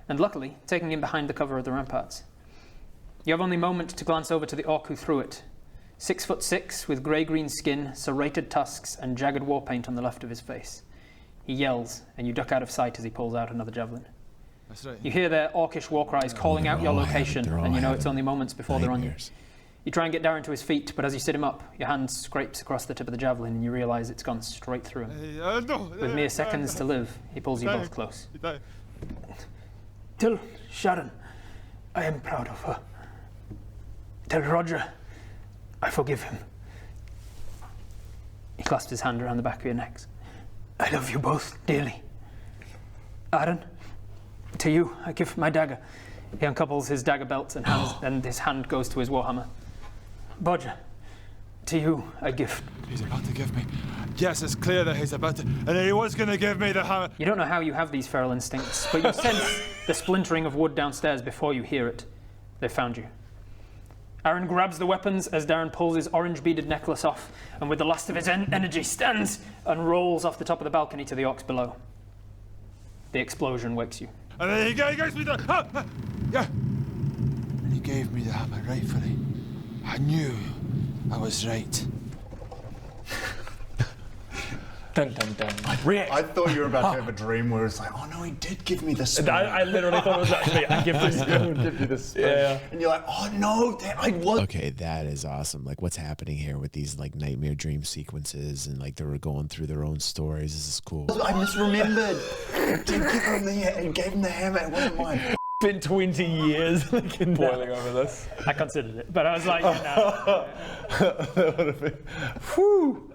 D: and luckily taking him behind the cover of the ramparts. You have only a moment to glance over to the orc who threw it. 6'6", with grey-green skin, serrated tusks, and jagged war paint on the left of his face. He yells, and you duck out of sight as he pulls out another javelin.
F: That's right.
D: You hear their orcish war cries calling out your location, and you know it's only moments before they're on you. You try and get Darren to his feet, but as you sit him up, your hand scrapes across the tip of the javelin, and you realise it's gone straight through him. With mere seconds to live, he pulls you both close. Tell Sharon I am proud of her. Tell Roger I forgive him. He clasps his hand around the back of your necks. I love you both dearly. Aaron, to you I give my dagger. He uncouples his dagger belt and his hand goes to his warhammer. Bodger, to you I gift.
I: He's about to give me. Yes, it's clear that he's about to. And he was going to give me the hammer.
D: You don't know how you have these feral instincts, but you sense the splintering of wood downstairs before you hear it. They found you. Aaron grabs the weapons as Darren pulls his orange-beaded necklace off, and with the last of his energy stands and rolls off the top of the balcony to the orcs below. The explosion wakes you.
I: And then he gave me the... yeah. And he gave me the hammer rightfully. I knew I was right.
C: Dun, dun, dun.
E: I thought you were about to have a dream where it's like, oh no, he did give me the spoon.
C: I literally thought it was actually, I give you the spoon. Yeah.
E: And you're like, oh no, I was.
A: Okay, that is awesome. Like, what's happening here with these like nightmare dream sequences, and like they were going through their own stories. This is cool.
E: I misremembered. I gave him the hammer. It wasn't mine.
C: Been 20 years
G: boiling over this.
D: I considered it, but I was like, no.
G: That would have been. Whew.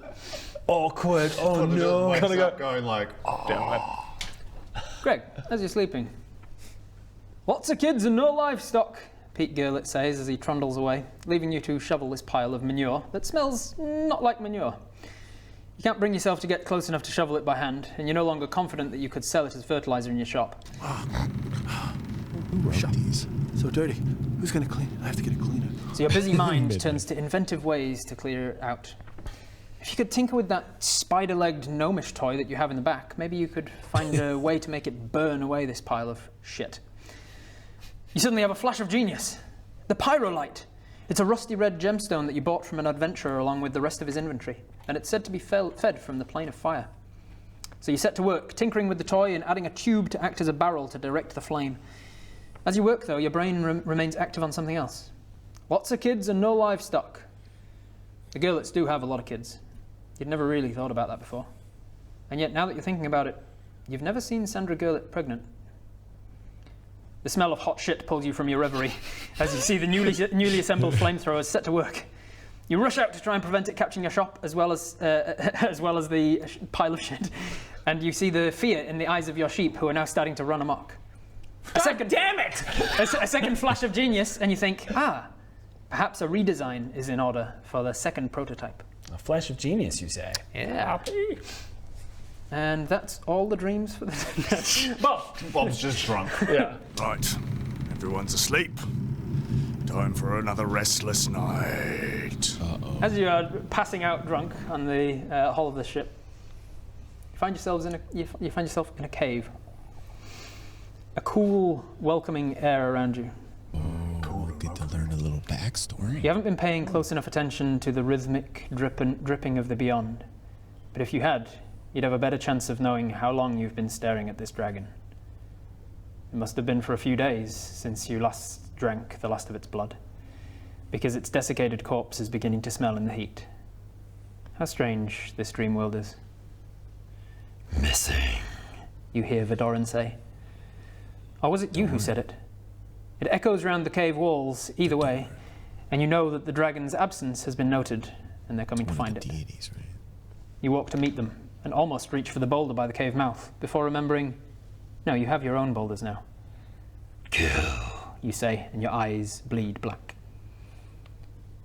C: Awkward. Oh no.
E: Kind of going like, damn it.
D: Greg, as you're sleeping. Lots of kids and no livestock, Pete Gurlitt says as he trundles away, leaving you to shovel this pile of manure that smells not like manure. You can't bring yourself to get close enough to shovel it by hand, and you're no longer confident that you could sell it as fertilizer in your shop.
A: Who wrote these?
I: so dirty. Who's gonna clean it? I have to get it cleaner.
D: So your busy mind turns to inventive ways to clear it out. If you could tinker with that spider-legged gnomish toy that you have in the back, maybe you could find a way to make it burn away this pile of shit. You suddenly have a flash of genius. The pyrolite. It's a rusty red gemstone that you bought from an adventurer along with the rest of his inventory, and it's said to be fed from the plane of fire. So you set to work, tinkering with the toy and adding a tube to act as a barrel to direct the flame. As you work, though, your brain remains active on something else. Lots of kids and no livestock. The Gurlets do have a lot of kids. You'd never really thought about that before. And yet, now that you're thinking about it, you've never seen Sandra Gurlet pregnant. The smell of hot shit pulls you from your reverie as you see the newly assembled flamethrowers set to work. You rush out to try and prevent it catching your shop as well as the pile of shit. And you see the fear in the eyes of your sheep who are now starting to run amok.
H: Damn it!
D: A second flash of genius and you think, perhaps a redesign is in order for the second prototype.
C: A flash of genius, you say?
D: Yeah. And that's all the dreams for the day.
E: Bob's just drunk.
C: Yeah.
I: Right, everyone's asleep. Time for another restless night.
D: As you are passing out drunk on the hull of the ship, you find yourself in a cave. A cool, welcoming air around you.
A: Oh, we get to learn a little backstory.
D: You haven't been paying close enough attention to the rhythmic dripping of the beyond, but if you had, you'd have a better chance of knowing how long you've been staring at this dragon. It must have been for a few days since you last drank the last of its blood, because its desiccated corpse is beginning to smell in the heat. How strange this dream world is. Missing, you hear Vidoran say. Or was it you who said it? It echoes round the cave walls either way, and you know that the dragon's absence has been noted, and they're coming to find it.
A: Deities, right?
D: You walk to meet them, and almost reach for the boulder by the cave mouth, before remembering, no, you have your own boulders now. Kill, you say, and your eyes bleed black.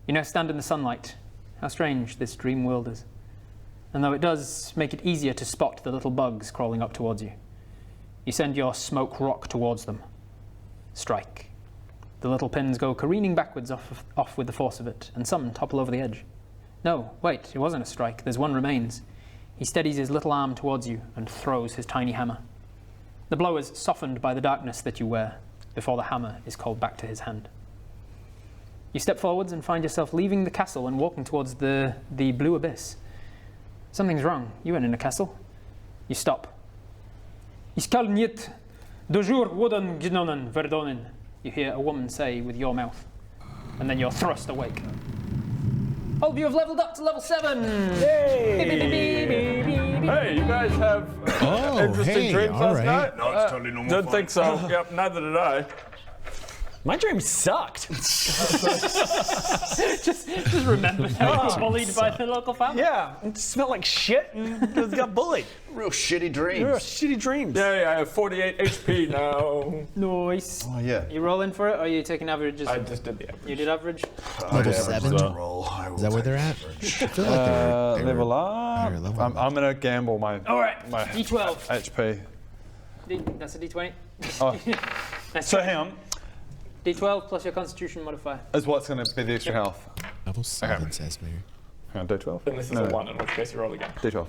D: You now stand in the sunlight. How strange this dream world is. And though it does make it easier to spot the little bugs crawling up towards you, you send your smoke rock towards them. Strike. The little pins go careening backwards off with the force of it, and some topple over the edge. No, wait, it wasn't a strike. There's one remains. He steadies his little arm towards you and throws his tiny hammer. The blow is softened by the darkness that you wear, before the hammer is called back to his hand. You step forwards and find yourself leaving the castle and walking towards the blue abyss. Something's wrong. You weren't in a castle. You stop. You hear a woman say with your mouth, and then you're thrust awake. All of you have leveled up to level 7!
J: Hey, you guys have interesting dreams last night?
I: No, it's totally normal.
J: Don't think so. Yep, neither did I.
C: My dream sucked.
D: just remember how you were bullied by the local family.
C: Yeah, it smelled like shit and just got bullied.
E: Real shitty dreams.
C: Real shitty dreams.
J: Yeah, I have 48 HP now.
D: Nice.
E: Oh, yeah.
D: You rolling for it, or are you taking averages?
J: I just did the average.
D: You did average?
A: Level 7?
E: Roll.
A: Is that where they're at? I feel like they're
G: Level
A: higher
G: up.
A: level.
G: I'm gonna gamble my
D: Alright,
G: my
D: D12.
G: HP.
D: That's a D20.
G: Oh.
D: That's
G: So hang on.
D: D12 plus your constitution modifier.
G: Is what's gonna be the extra health?
A: Level 7 says me.
G: Hang on, D12.
J: And this is a 1, in which case you roll again.
G: D12.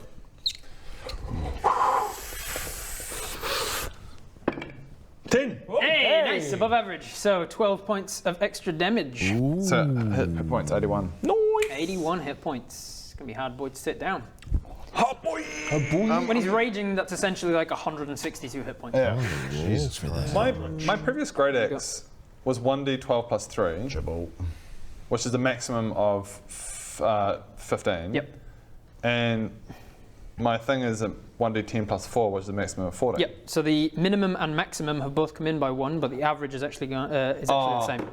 D: Hey, nice, above average. So 12 points of extra damage.
G: So hit points 81.
D: 81 hit points. It's gonna be hard boy to sit down.
J: Hot boy!
D: When he's raging, that's essentially like 162 hit points.
G: Yeah.
A: Jesus for that.
G: My previous Great Axe was 1d12 plus 3, which is the maximum of 15.
D: Yep.
G: And my thing is 1d10 plus 4, which is the maximum of 14.
D: Yep. So the minimum and maximum have both come in by 1, but the average is actually the same.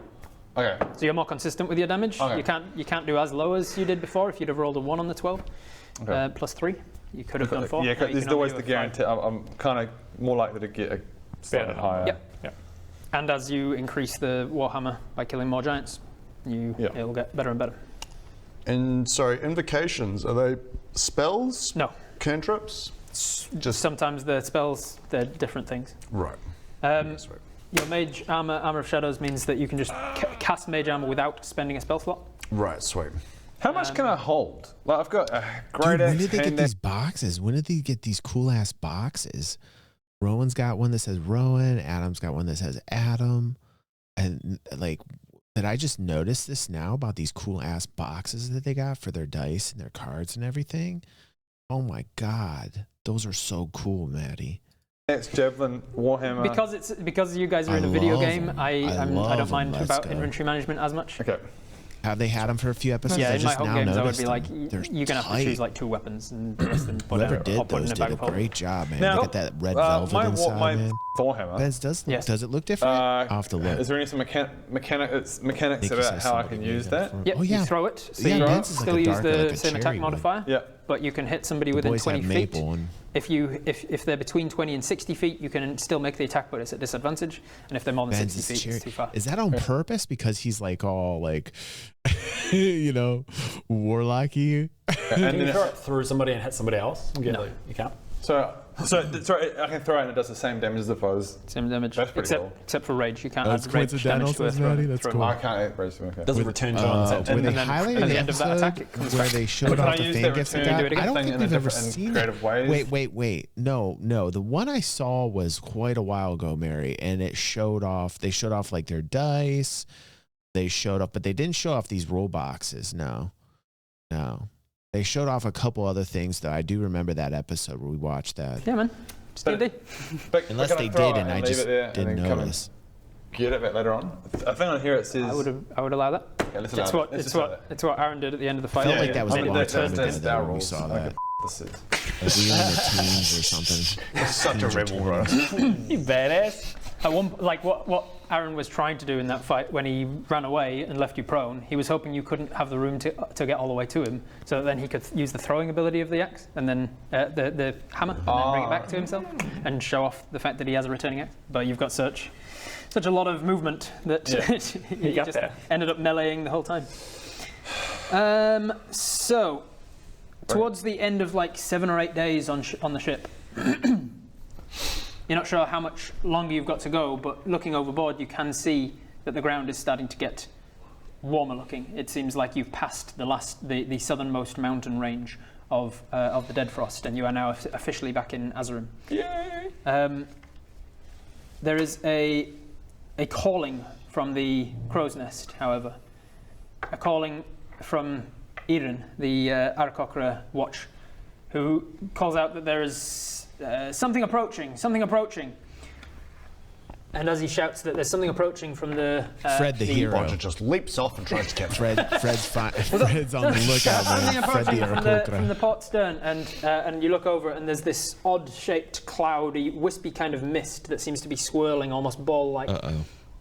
G: Okay.
D: So you're more consistent with your damage.
G: Okay.
D: You can't do as low as you did before. If you'd have rolled a 1 on the 12, plus 3, you could have done 4.
G: Yeah, because there's always the guarantee. I'm kind of more likely to get a slightly higher.
D: Yep. And as you increase the Warhammer by killing more giants, it'll get better and better.
E: And sorry, invocations, are they spells?
D: No.
E: Cantrips?
D: Just sometimes the spells, they're different things.
E: Right.
D: Your mage armor of shadows means that you can just cast mage armor without spending a spell slot.
E: Right, sweet.
G: How much can I hold? Like, I've got a great
A: Dude, when did they get these boxes? When did they get these cool ass boxes? Rowan's got one that says Rowan. Adam's got one that says Adam. And like, did I just notice this now about these cool ass boxes that they got for their dice and their cards and everything? Oh my God, those are so cool, Maddie.
G: Next Javelin, Warhammer.
D: Because you guys are in a video game, I don't mind about
A: go.
D: inventory management as much.
G: Okay.
A: Have they had them for a few episodes?
D: Yeah,
A: I
D: in my
A: just
D: home
A: now
D: games, I would
A: noticed
D: be like,
A: them. They're
D: you're gonna have to choose like 2 weapons and the rest of them.
A: Whoever
D: I'll
A: did
D: put
A: those
D: in a
A: did
D: bag
A: a
D: of holding.
A: great job, man.
G: Now,
A: Look at that red velvet inside, man.
G: Warhammer.
A: Bez, does it look different? I'll have to look.
G: Is there any some mechanics about how I can use that?
D: Yep,
A: Oh, yeah.
D: you throw it. So
A: Yeah,
D: you
A: Ben's is like
D: still
A: a
D: use
A: darker,
D: the
A: like a
D: same attack
A: cherry one.
D: modifier.
G: Yeah.
D: But you can hit somebody
A: The
D: within
A: boys
D: 20
A: have
D: feet.
A: maple and
D: If they're between 20 and 60 feet, you can still make the attack, but it's at disadvantage. And if they're more than
A: Ben's
D: 60
A: is
D: feet, it's too far.
A: Is that on purpose? Because he's like all like, you know, warlocky.
C: Can you throw it through somebody and hit somebody else?
D: No.
C: You can't.
G: So I can throw it and it does the same damage as the foes.
D: Same damage,
G: That's pretty cool.
D: except for rage. You can't
A: That's
D: add rage damage to a
A: coincidental, Maddie.
D: throw.
A: That's cool.
G: I can't raise them. Okay.
C: Doesn't return charge.
A: When they
D: and then
A: highlighted
D: at
A: the
D: the end of that
A: episode
D: attack, it comes
A: where
D: back.
A: they showed
G: Can I
A: off the
G: use that
A: fingers
G: return
A: and
D: do it again?
A: I don't
G: thing
A: think
G: in a
A: we've ever
G: different
A: seen
G: creative
A: it.
G: ways?
A: Wait. No. The one I saw was quite a while ago, Mary, and it showed off. They showed off like their dice. They showed off, but they didn't show off these roll boxes. No. They showed off a couple other things, though. I do remember that episode where we watched that.
D: Yeah, man. Just D&D.
A: Unless they did, and I just didn't notice.
G: Get it later on. I think on here it says.
D: I would allow that.
G: Okay, let's
D: It's
G: allow
D: what
G: it.
D: it's what Aaron did at the end of the fight.
A: I felt like that was a long time ago
G: that's
A: that
G: our
A: when we
G: rules.
A: saw
G: Okay,
A: that.
G: this is.
A: Like we were in the teens or something.
E: Such a rebel, bro.
C: You badass.
D: At one, like what Aaron was trying to do in that fight when he ran away and left you prone, he was hoping you couldn't have the room to get all the way to him, so that then he could use the throwing ability of the axe and then the hammer and then bring it back to himself and show off the fact that he has a returning axe. But you've got such a lot of movement that you just ended up meleeing the whole time. So towards the end of like 7 or 8 days on the ship. You're not sure how much longer you've got to go, but looking overboard, you can see that the ground is starting to get warmer looking. It seems like you've passed the southernmost mountain range of the Dead Frost, and you are now officially back in Azerim.
C: Yay!
D: There is a calling from the Crow's Nest, however. A calling from Irin, the Aarakocra Watch, who calls out that there is something approaching. And as he shouts that there's something approaching from the
A: Fred the hero.
E: Bodger just leaps off and tries to catch him.
A: Fred's on the lookout,
D: something
A: man. Fred the
D: approaching from the
A: Aarakocra.
D: port stern, and you look over and there's this odd-shaped, cloudy, wispy kind of mist that seems to be swirling almost ball-like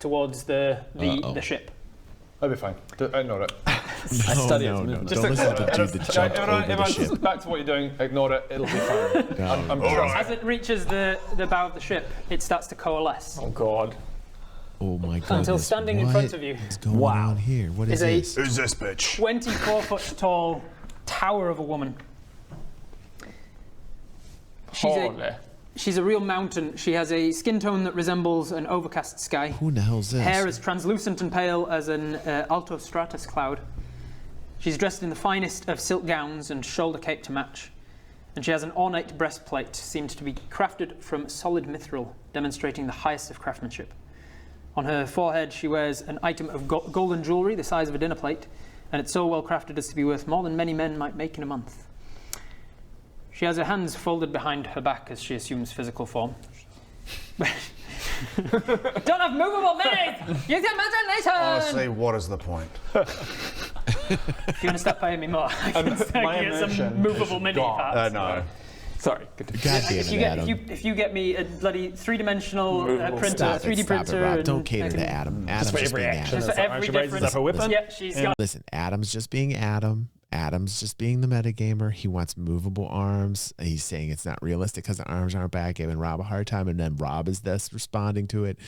D: towards the ship.
G: I'll be fine. Ignore it.
C: I study it.
A: No.
G: Just
A: Don't listen to the dude that jumped over the ship.
G: Just back to what you're doing. Ignore it. It'll be fine. I'm
D: As it reaches the bow of the ship, it starts to coalesce.
C: Oh God.
A: Oh my God.
D: Until standing in front of you
A: What's going on here? What is this?
E: Who's this bitch?
D: 24-foot tall tower of a woman. She's a real mountain. She has a skin tone that resembles an overcast sky.
A: Who the hell is this?
D: Hair as translucent and pale as an altostratus cloud. She's dressed in the finest of silk gowns and shoulder cape to match. And she has an ornate breastplate, seemed to be crafted from solid mithril, demonstrating the highest of craftsmanship. On her forehead, she wears an item of golden jewellery the size of a dinner plate, and it's so well crafted as to be worth more than many men might make in a month. She has her hands folded behind her back as she assumes physical form. Don't have movable minis! You can imagine later!
E: Honestly, what is the point?
D: If you want to start paying me more, I can get some movable mini parts.
E: No.
C: Sorry.
A: God damn it, Adam.
D: If you get me a bloody three-dimensional printer,
A: Stop
D: 3D
A: it,
D: printer,
A: Rob.
D: and
A: Don't cater
D: I can-
A: to Adam. Adam's just being Adam.
D: Just for every difference. Yeah, she's got.
A: Listen, Adam's just being Adam. Adam's just being the metagamer. He wants movable arms. He's saying it's not realistic because the arms aren't back, giving Rob a hard time, and then Rob is thus responding to it.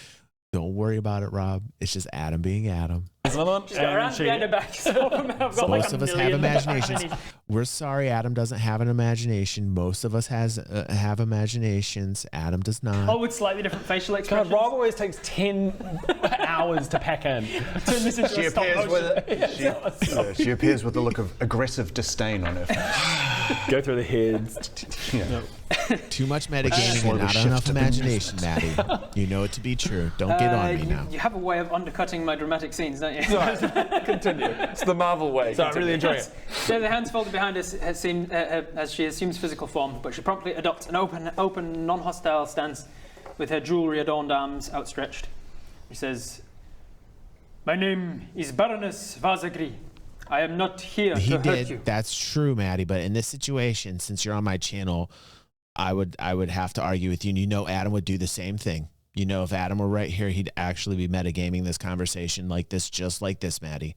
A: Don't worry about it, Rob. It's just Adam being Adam.
C: There's another one.
B: She's got her hands behind her back. So
A: most of us have imaginations. We're sorry Adam doesn't have an imagination. Most of us have imaginations. Adam does not.
B: All with slightly different facial expressions.
C: God, Rob always takes 10 hours to pack in.
B: Turn this into a stop motion.
E: She appears with a look of aggressive disdain on her face.
C: Go through the heads.
A: Too much metagaming and not enough imagination, Maddie. You know it to be true. Don't get on me now.
B: You have a way of undercutting my dramatic scenes, don't you?
J: Continue. It's the Marvel way.
C: So I really enjoy it.
B: So the hands folded behind us as she assumes physical form, but she promptly adopts an open, non-hostile stance with her jewelry-adorned arms outstretched. She says, "My name is Baroness Vazagri. I am not here to hurt you."
A: That's true, Maddie. But in this situation, since you're on my channel, I would have to argue with you. And you know, Adam would do the same thing. You know, if Adam were right here, he'd actually be metagaming this conversation like this, just like this, Maddie.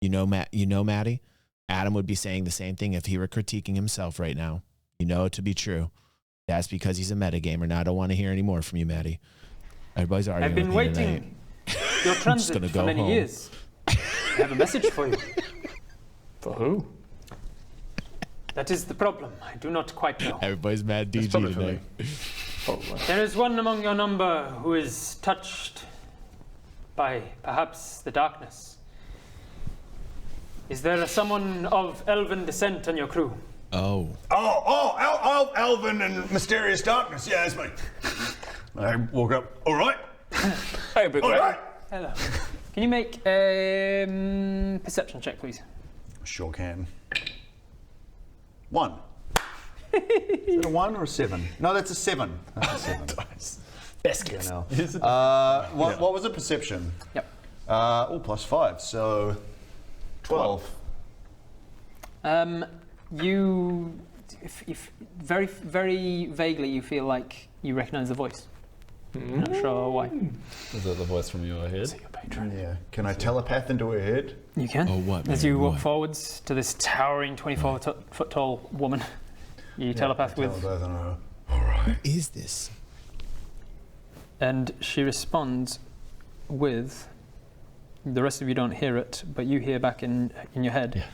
A: You know, Maddie. Adam would be saying the same thing if he were critiquing himself right now. You know it to be true. That's because he's a metagamer. Now I don't want to hear any more from you, Maddie. Everybody's arguing.
B: I've been waiting your transit for many years. I have a message for you.
J: For who?
B: That is the problem. I do not quite know.
A: Everybody's mad DG today.
B: There is one among your number who is touched by perhaps the darkness. Is there someone of elven descent on your crew?
A: Oh,
E: Elven and mysterious darkness. Yeah, that's me. I walk up. All right.
J: Hey, big
E: All right.
B: Hello. Can you make a perception check, please?
E: Sure can. 1. Is it a 1 or a 7? No, that's a 7. That's a 7.
C: Best guess.
E: What was the perception?
B: Yep.
E: +5, so 12.
B: You, if very, very vaguely, you feel like you recognise the voice. I'm not sure why.
C: Is it the voice from your head?
E: Yeah. Can I telepath into her head?
B: You can.
A: Oh, what?
B: As you walk forwards to this towering 24-foot tall woman, you telepath with.
E: All right.
A: Who is this?
B: And she responds with. The rest of you don't hear it, but you hear back in your head.
E: Yeah.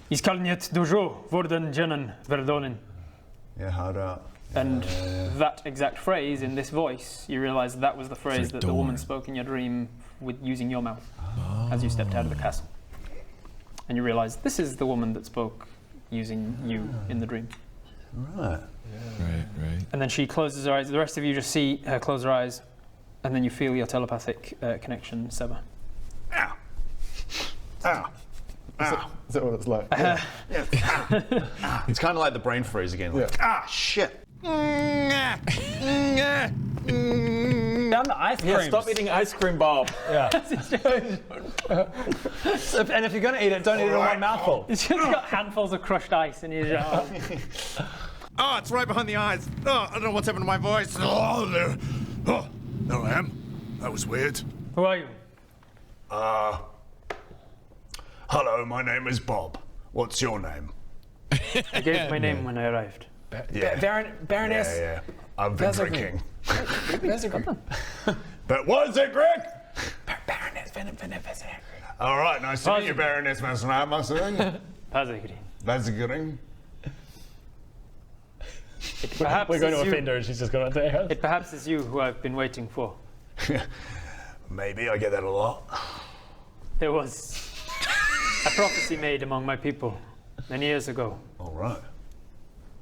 B: Is kalniet dojo worden jenen verdonen.
E: Yeah, hard out.
B: And that exact phrase in this voice, you realise that was the phrase that the woman spoke in your dream with using your mouth as you stepped out of the castle. And you realise this is the woman that spoke using you in the dream.
E: Right.
A: Right.
B: And then she closes her eyes. The rest of you just see her close her eyes, and then you feel your telepathic connection sever.
E: Ow. Ow.
G: Is that what it's like?
E: It's kind of like the brain freeze again. Like, shit.
C: Down the ice cream.
J: Yeah, stop eating ice cream, Bob.
C: Yeah. And if you're going to eat it, don't eat it in one mouthful.
B: He's just got handfuls of crushed ice in his arm.
I: Oh, it's right behind the eyes. Oh, I don't know what's happened to my voice. Oh, there. Oh, there I am. That was weird.
B: Who are you?
E: Hello, my name is Bob. What's your name?
B: I gave my name when I arrived.
C: Baroness.
E: Yeah. I've been drinking. But what is it, Greg?
C: Baroness.
E: All right, nice to meet you, Baroness Masson.
B: Vazagri.
C: We're going to offend her and she's just going to take her.
B: It perhaps is you who I've been waiting for.
E: Maybe, I get that a lot.
B: There was a prophecy made among my people many years ago.
E: All right.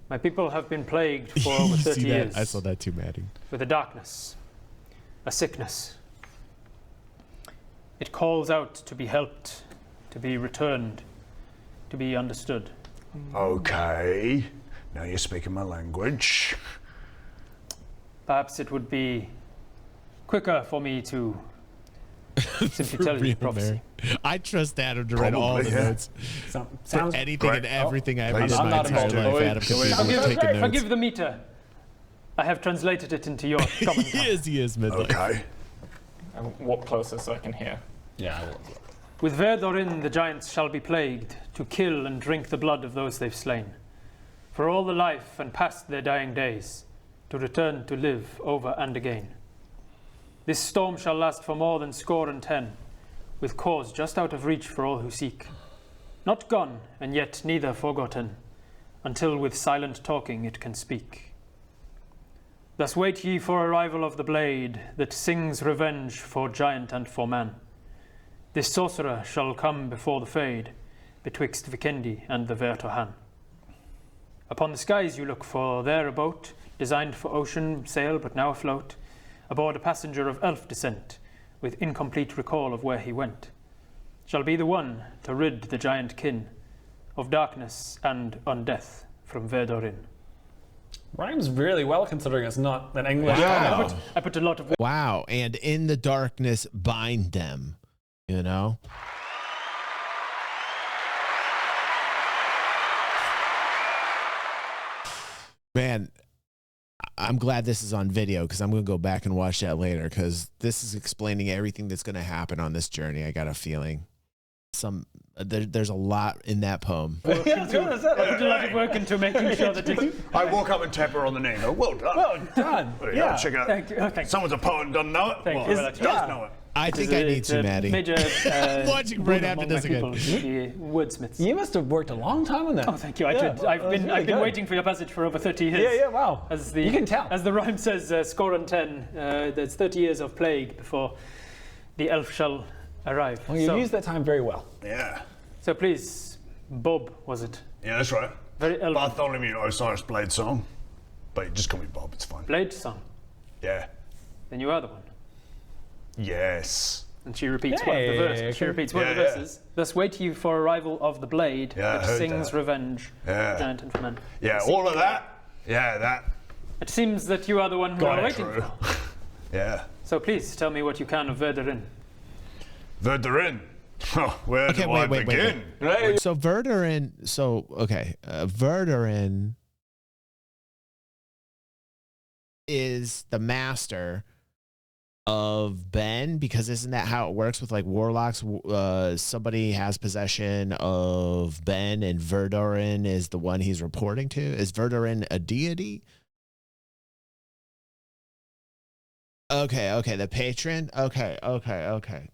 B: My people have been plagued for over 30 years.
A: I saw that too, Maddie.
B: With a darkness, a sickness. It calls out to be helped, to be returned, to be understood.
E: Okay. Now you're speaking my language.
B: Perhaps it would be quicker for me to simply tell you the prophecy.
A: I trust Adam to write all the notes.
C: Sounds
A: anything and everything I've done in
C: I'm
A: my
C: not
A: entire
C: involved.
A: life, Adam can take notes.
B: Forgive the meter. I have translated it into your common tongue.
A: He is midlife.
E: Okay.
J: I walk closer so I can hear.
C: Yeah.
B: With Verdorin the giants shall be plagued, to kill and drink the blood of those they've slain. For all the life and past their dying days, to return to live over and again.
D: This storm shall last for more than 10, with cause just out of reach for all who seek. Not gone, and yet neither forgotten, until with silent talking it can speak. Thus wait ye for arrival of the blade, that sings revenge for giant and for man. This sorcerer shall come before the fade, betwixt Vikendi and the Vertohan. Upon the skies you look for there a boat, designed for ocean sail but now afloat, aboard a passenger of elf descent, with incomplete recall of where he went, shall be the one to rid the giant kin of darkness and undeath from Verdorin.
C: Rhymes really well considering it's not an English.
A: Wow.
D: I put a lot of...
A: Wow, and in the darkness bind them, you know? Man, I'm glad this is on video because I'm going to go back and watch that later because this is explaining everything that's going to happen on this journey. I got a feeling. There's a lot in that poem.
D: I put a lot of work into making sure that it's...
E: I walk up and tap her on the knee and go, well done.
C: Well done.
E: Yeah, check it out.
D: Thank you. Oh, thank you.
E: Someone's a poet and doesn't know it.
D: Thank you.
E: Does know it.
A: I think I need to, Maddie.
D: Major,
A: Watching right after this again.
D: The wordsmiths.
C: You must have worked a long time on that.
D: Oh, thank you. I've been waiting for your passage for over 30 years.
C: Yeah, wow. You can tell.
D: As the rhyme says, 10, there's 30 years of plague before the elf shall arrive.
C: Well, you used that time very well.
E: Yeah.
D: So please, Bob, was it?
E: Yeah, that's right.
D: Very elf.
E: Bartholomew Osiris Blade song. But just call me Bob, it's fine.
D: Blade song?
E: Yeah.
D: Then you are the one.
E: Yes.
D: And she repeats one of the verses. She repeats one of the verses. Thus wait you for arrival of the blade that sings revenge. Giant and for men.
E: Yeah, all of that. Yeah, that.
D: It seems that you are the one we are waiting for.
E: Yeah.
D: So please tell me what you can of Verdorin.
E: Verdorin? Oh, where do I begin?
A: Wait. So Verdorin, Verdorin is the master of Ben, because isn't that how it works with like warlocks? Somebody has possession of Ben and Verdorin is the one he's reporting to. Is Verdorin a deity? Okay, the patron. Okay.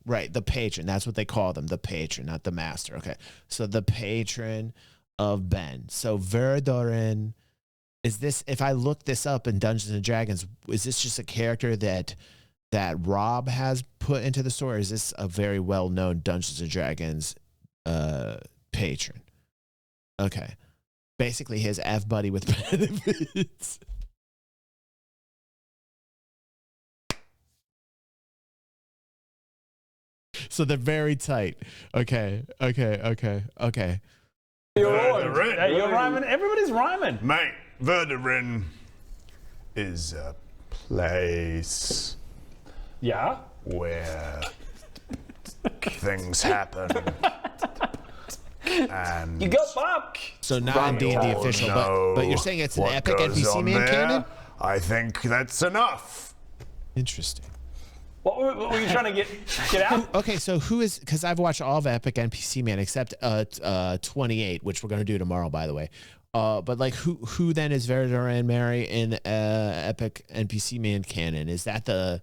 A: Right, the patron. That's what they call them, the patron, not the master. Okay, so the patron of Ben. So Verdorin, is this? If I look this up in Dungeons and Dragons, is this just a character that Rob has put into the story? Or is this a very well-known Dungeons and Dragons patron? Okay, basically his F buddy with benefits. So they're very tight. Okay.
C: You're rhyming. Everybody's rhyming.
E: Mate, Verdorin is a place.
C: Yeah?
E: Where things happen. And
C: you go Bob.
A: So not in D&D official, but you're saying it's an epic NPC man canon?
E: I think that's enough.
A: Interesting.
C: What were you trying to get out?
A: Okay, so who is, because I've watched all of Epic NPC Man except 28, which we're going to do tomorrow, by the way. But like who then is Verdorin Mary in Epic NPC Man canon? Is that the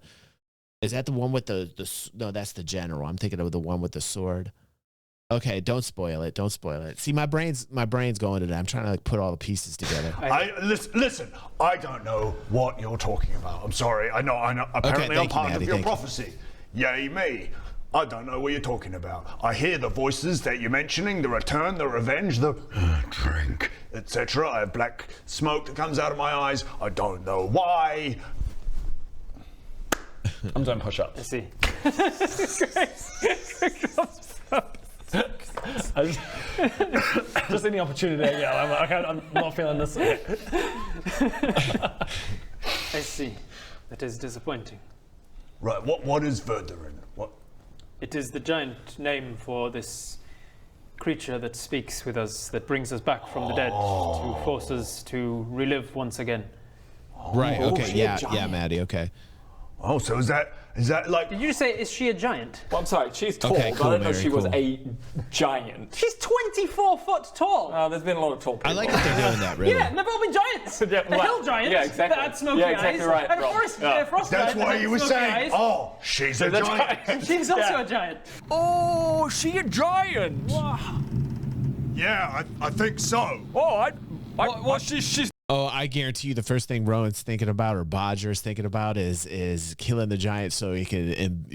A: one with the no, that's the general. I'm thinking of the one with the sword. Okay, don't spoil it. See, my brain's going to that. I'm trying to like put all the pieces together.
E: Listen, I don't know what you're talking about. I'm sorry. I know. Apparently I'm part of your prophecy. Yay me. I don't know what you're talking about. I hear the voices that you're mentioning, the return, the revenge, the drink, etc. I have black smoke that comes out of my eyes. I don't know why.
C: I'm doing push-ups.
D: I see.
C: Just any opportunity I get. I'm not feeling this.
D: I see. That is disappointing.
E: Right. What is Verdorin? What?
D: It is the giant name for this creature that speaks with us, that brings us back from the dead to force us to relive once again.
A: Right. Okay. Yeah, Maddie. Okay.
E: Oh, so is that Is that like?
D: Did you just say, is she a giant?
J: Well, I'm sorry, she's tall,
A: Okay,
J: but
A: cool,
J: I didn't know
A: Mary,
J: she was
A: cool.
J: a giant.
D: She's 24 foot tall.
J: There's been a lot of tall people.
A: I like that they're doing that, really.
D: Yeah, and they've all been giants.
J: Yeah,
D: The hill giants
J: yeah, exactly.
D: that had smoky
J: Yeah, exactly
D: eyes,
J: right,
D: and a
J: Rob.
D: forest,
J: Yeah.
D: frost
E: That's
D: giant
E: why
D: that
E: you
D: had
E: were
D: smoky
E: saying,
D: eyes.
E: oh, she's a giant.
D: She's also a giant.
J: Oh, she a giant?
E: Yeah, I think so.
J: Oh,
G: She's
A: Oh, I guarantee you the first thing Rowan's thinking about or Bodger's thinking about is killing the giant so he can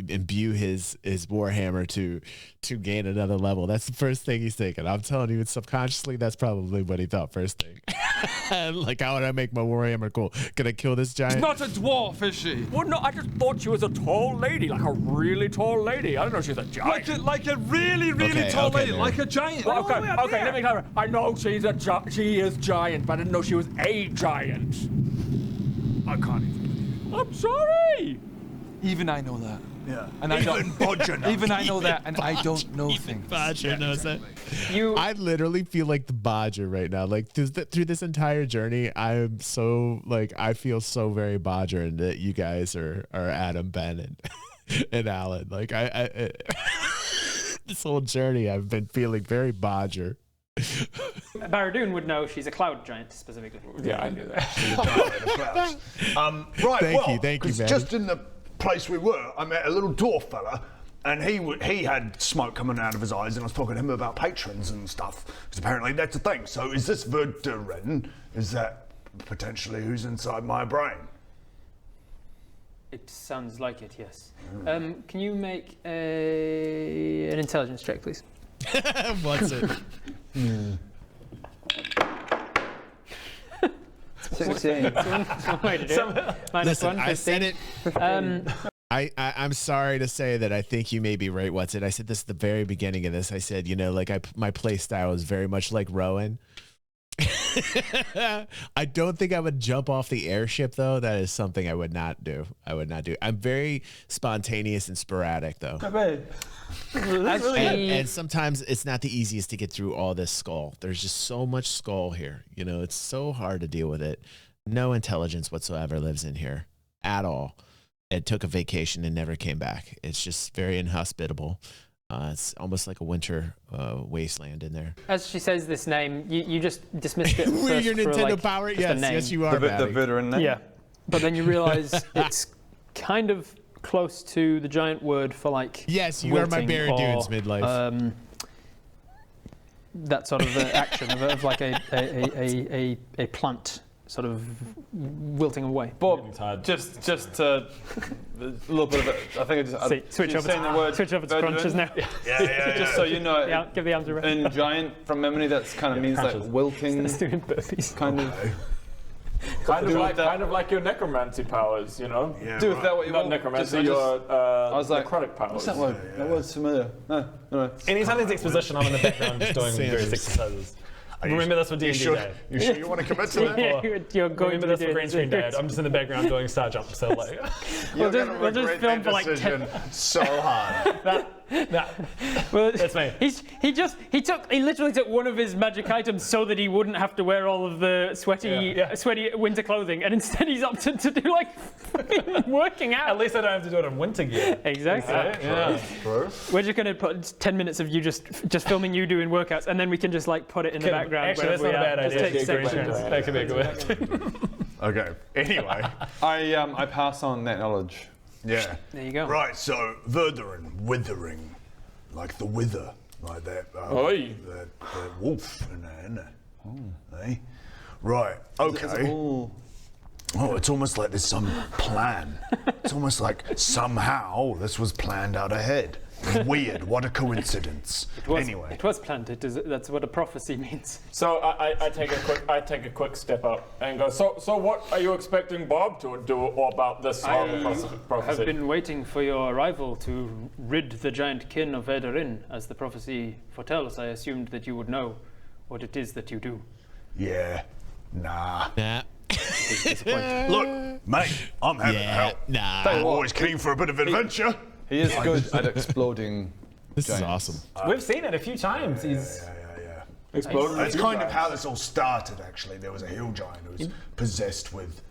A: imbue his Warhammer to gain another level. That's the first thing he's thinking. I'm telling you, subconsciously, that's probably what he thought first thing. Like, how would I make my Warhammer cool? Can I kill this giant?
G: not a dwarf, is she?
J: well, no, I just thought she was a tall lady, like a really tall lady. I don't know she was a giant.
G: Like a really, really
A: Okay,
G: tall
A: okay,
G: lady,
A: Mary.
G: like a giant.
J: Well, okay, let me clarify. I know she is giant, but I didn't know she was a giant.
E: I can't even.
J: I'm sorry.
G: Even I know that.
E: Yeah.
G: And I
E: Even Bodger knows.
G: Even I know that, and I don't know things.
A: Bodger knows that.
D: You,
A: I literally feel like the Bodger right now. Like through this entire journey, I'm so like I feel so very Bodger, and that you guys are Adam, Ben, and Alan. Like I this whole journey, I've been feeling very Bodger.
D: Baradoon would know she's a cloud giant specifically.
J: Yeah, I knew that.
E: Right,
A: Thank you,
E: 'cause
A: man.
E: just in the place we were, I met a little dwarf fella, and he had smoke coming out of his eyes, and I was talking to him about patrons and stuff, because apparently that's a thing. So is this Verduren? Is that potentially who's inside my brain?
D: It sounds like it, yes. Can you make an intelligence check, please?
A: What's it?
D: 16. That's one way to do it. Minus
A: Listen,
D: one,
A: I
D: 15.
A: said it. I'm sorry to say that I think you may be right. What's it? I said this at the very beginning of this. I said, you know, like my play style is very much like Rowan. I don't think I would jump off the airship though. That is something I would not do. I'm very spontaneous and sporadic though. And sometimes it's not the easiest to get through all this skull. There's just so much skull here. You know, it's so hard to deal with it. No intelligence whatsoever lives in here at all. It took a vacation and never came back. It's just very inhospitable. It's almost like a winter wasteland in there.
D: As she says this name, you just dismissed it.
A: We're your Nintendo
D: like,
A: Power?
D: just a
A: Yes,
D: name.
A: yes, you are.
G: The veteran name?
D: Yeah, but then you realise it's kind of close to the giant word for like.
A: Yes, you are my Baradoons midlife.
D: That sort of action of like a plant sort of wilting away.
G: Bob, just a little bit of it. I think I just
D: See, switch over to crunches now.
E: Yeah.
G: Just so you know,
D: Yeah, give the answer.
G: in giant from memory, that's kind of means like wilting,
D: Let's do burpees.
G: kind of.
J: Kind
G: do with that.
J: of like your necromancy powers, you know?
E: Yeah,
G: Do with
E: right.
G: that what you
J: Not
G: want.
J: necromancy,
G: Just-
J: your
G: was like,
J: necrotic powers.
G: What's that word? That word's familiar. No.
C: Anytime there's exposition, I'm in the background just doing
A: Sanders.
C: various exercises. Remember this for D&D Day.
E: You sure you want to commit to that?
D: You're going
C: Remember
D: to
C: this
D: be
C: for
D: doing
C: Green Screen Day. I'm just in the background doing star jump. So like,
D: We'll just
E: Regret
D: film
E: that
D: for like 10.
E: decision so hard.
D: Well,
C: that's me.
D: He literally took one of his magic items so that he wouldn't have to wear all of the sweaty winter clothing, and instead he's opted to do like working out.
C: at least I don't have to do it in winter gear.
D: Exactly.
C: Yeah.
D: We're just gonna put 10 minutes of you just filming you doing workouts, and then we can just like put it in the background.
C: Actually, that's not a bad
D: Just
C: idea.
D: take
C: Green
D: sections.
C: screen. That could be a good way.
E: Okay. Anyway.
G: I pass on that knowledge.
E: Yeah.
D: There you go.
E: Right. So Verduren, withering, like the wither, like that.
J: Oi.
E: That wolf in there, isn't it? Hey. Right. Okay. Oh, it's almost like there's some plan. It's almost like somehow this was planned out ahead. Weird. What a coincidence.
D: It was planned. That's what a prophecy means.
J: So I take a quick step up and go. So what are you expecting Bob to do about this prophecy?
D: I've been waiting for your arrival to rid the giant kin of Verduren, as the prophecy foretells. I assumed that you would know what it is that you do.
E: Yeah. Nah.
A: Nah.
E: Look, mate, I'm happy to help.
A: Nah.
E: I'm always keen for a bit of adventure.
G: He is good at exploding.
A: This is
G: giants.
A: awesome.
C: We've seen it a few times. He's
E: Yeah.
J: Exploded.
E: That's kind of how this all started, actually. There was a hill giant who was possessed with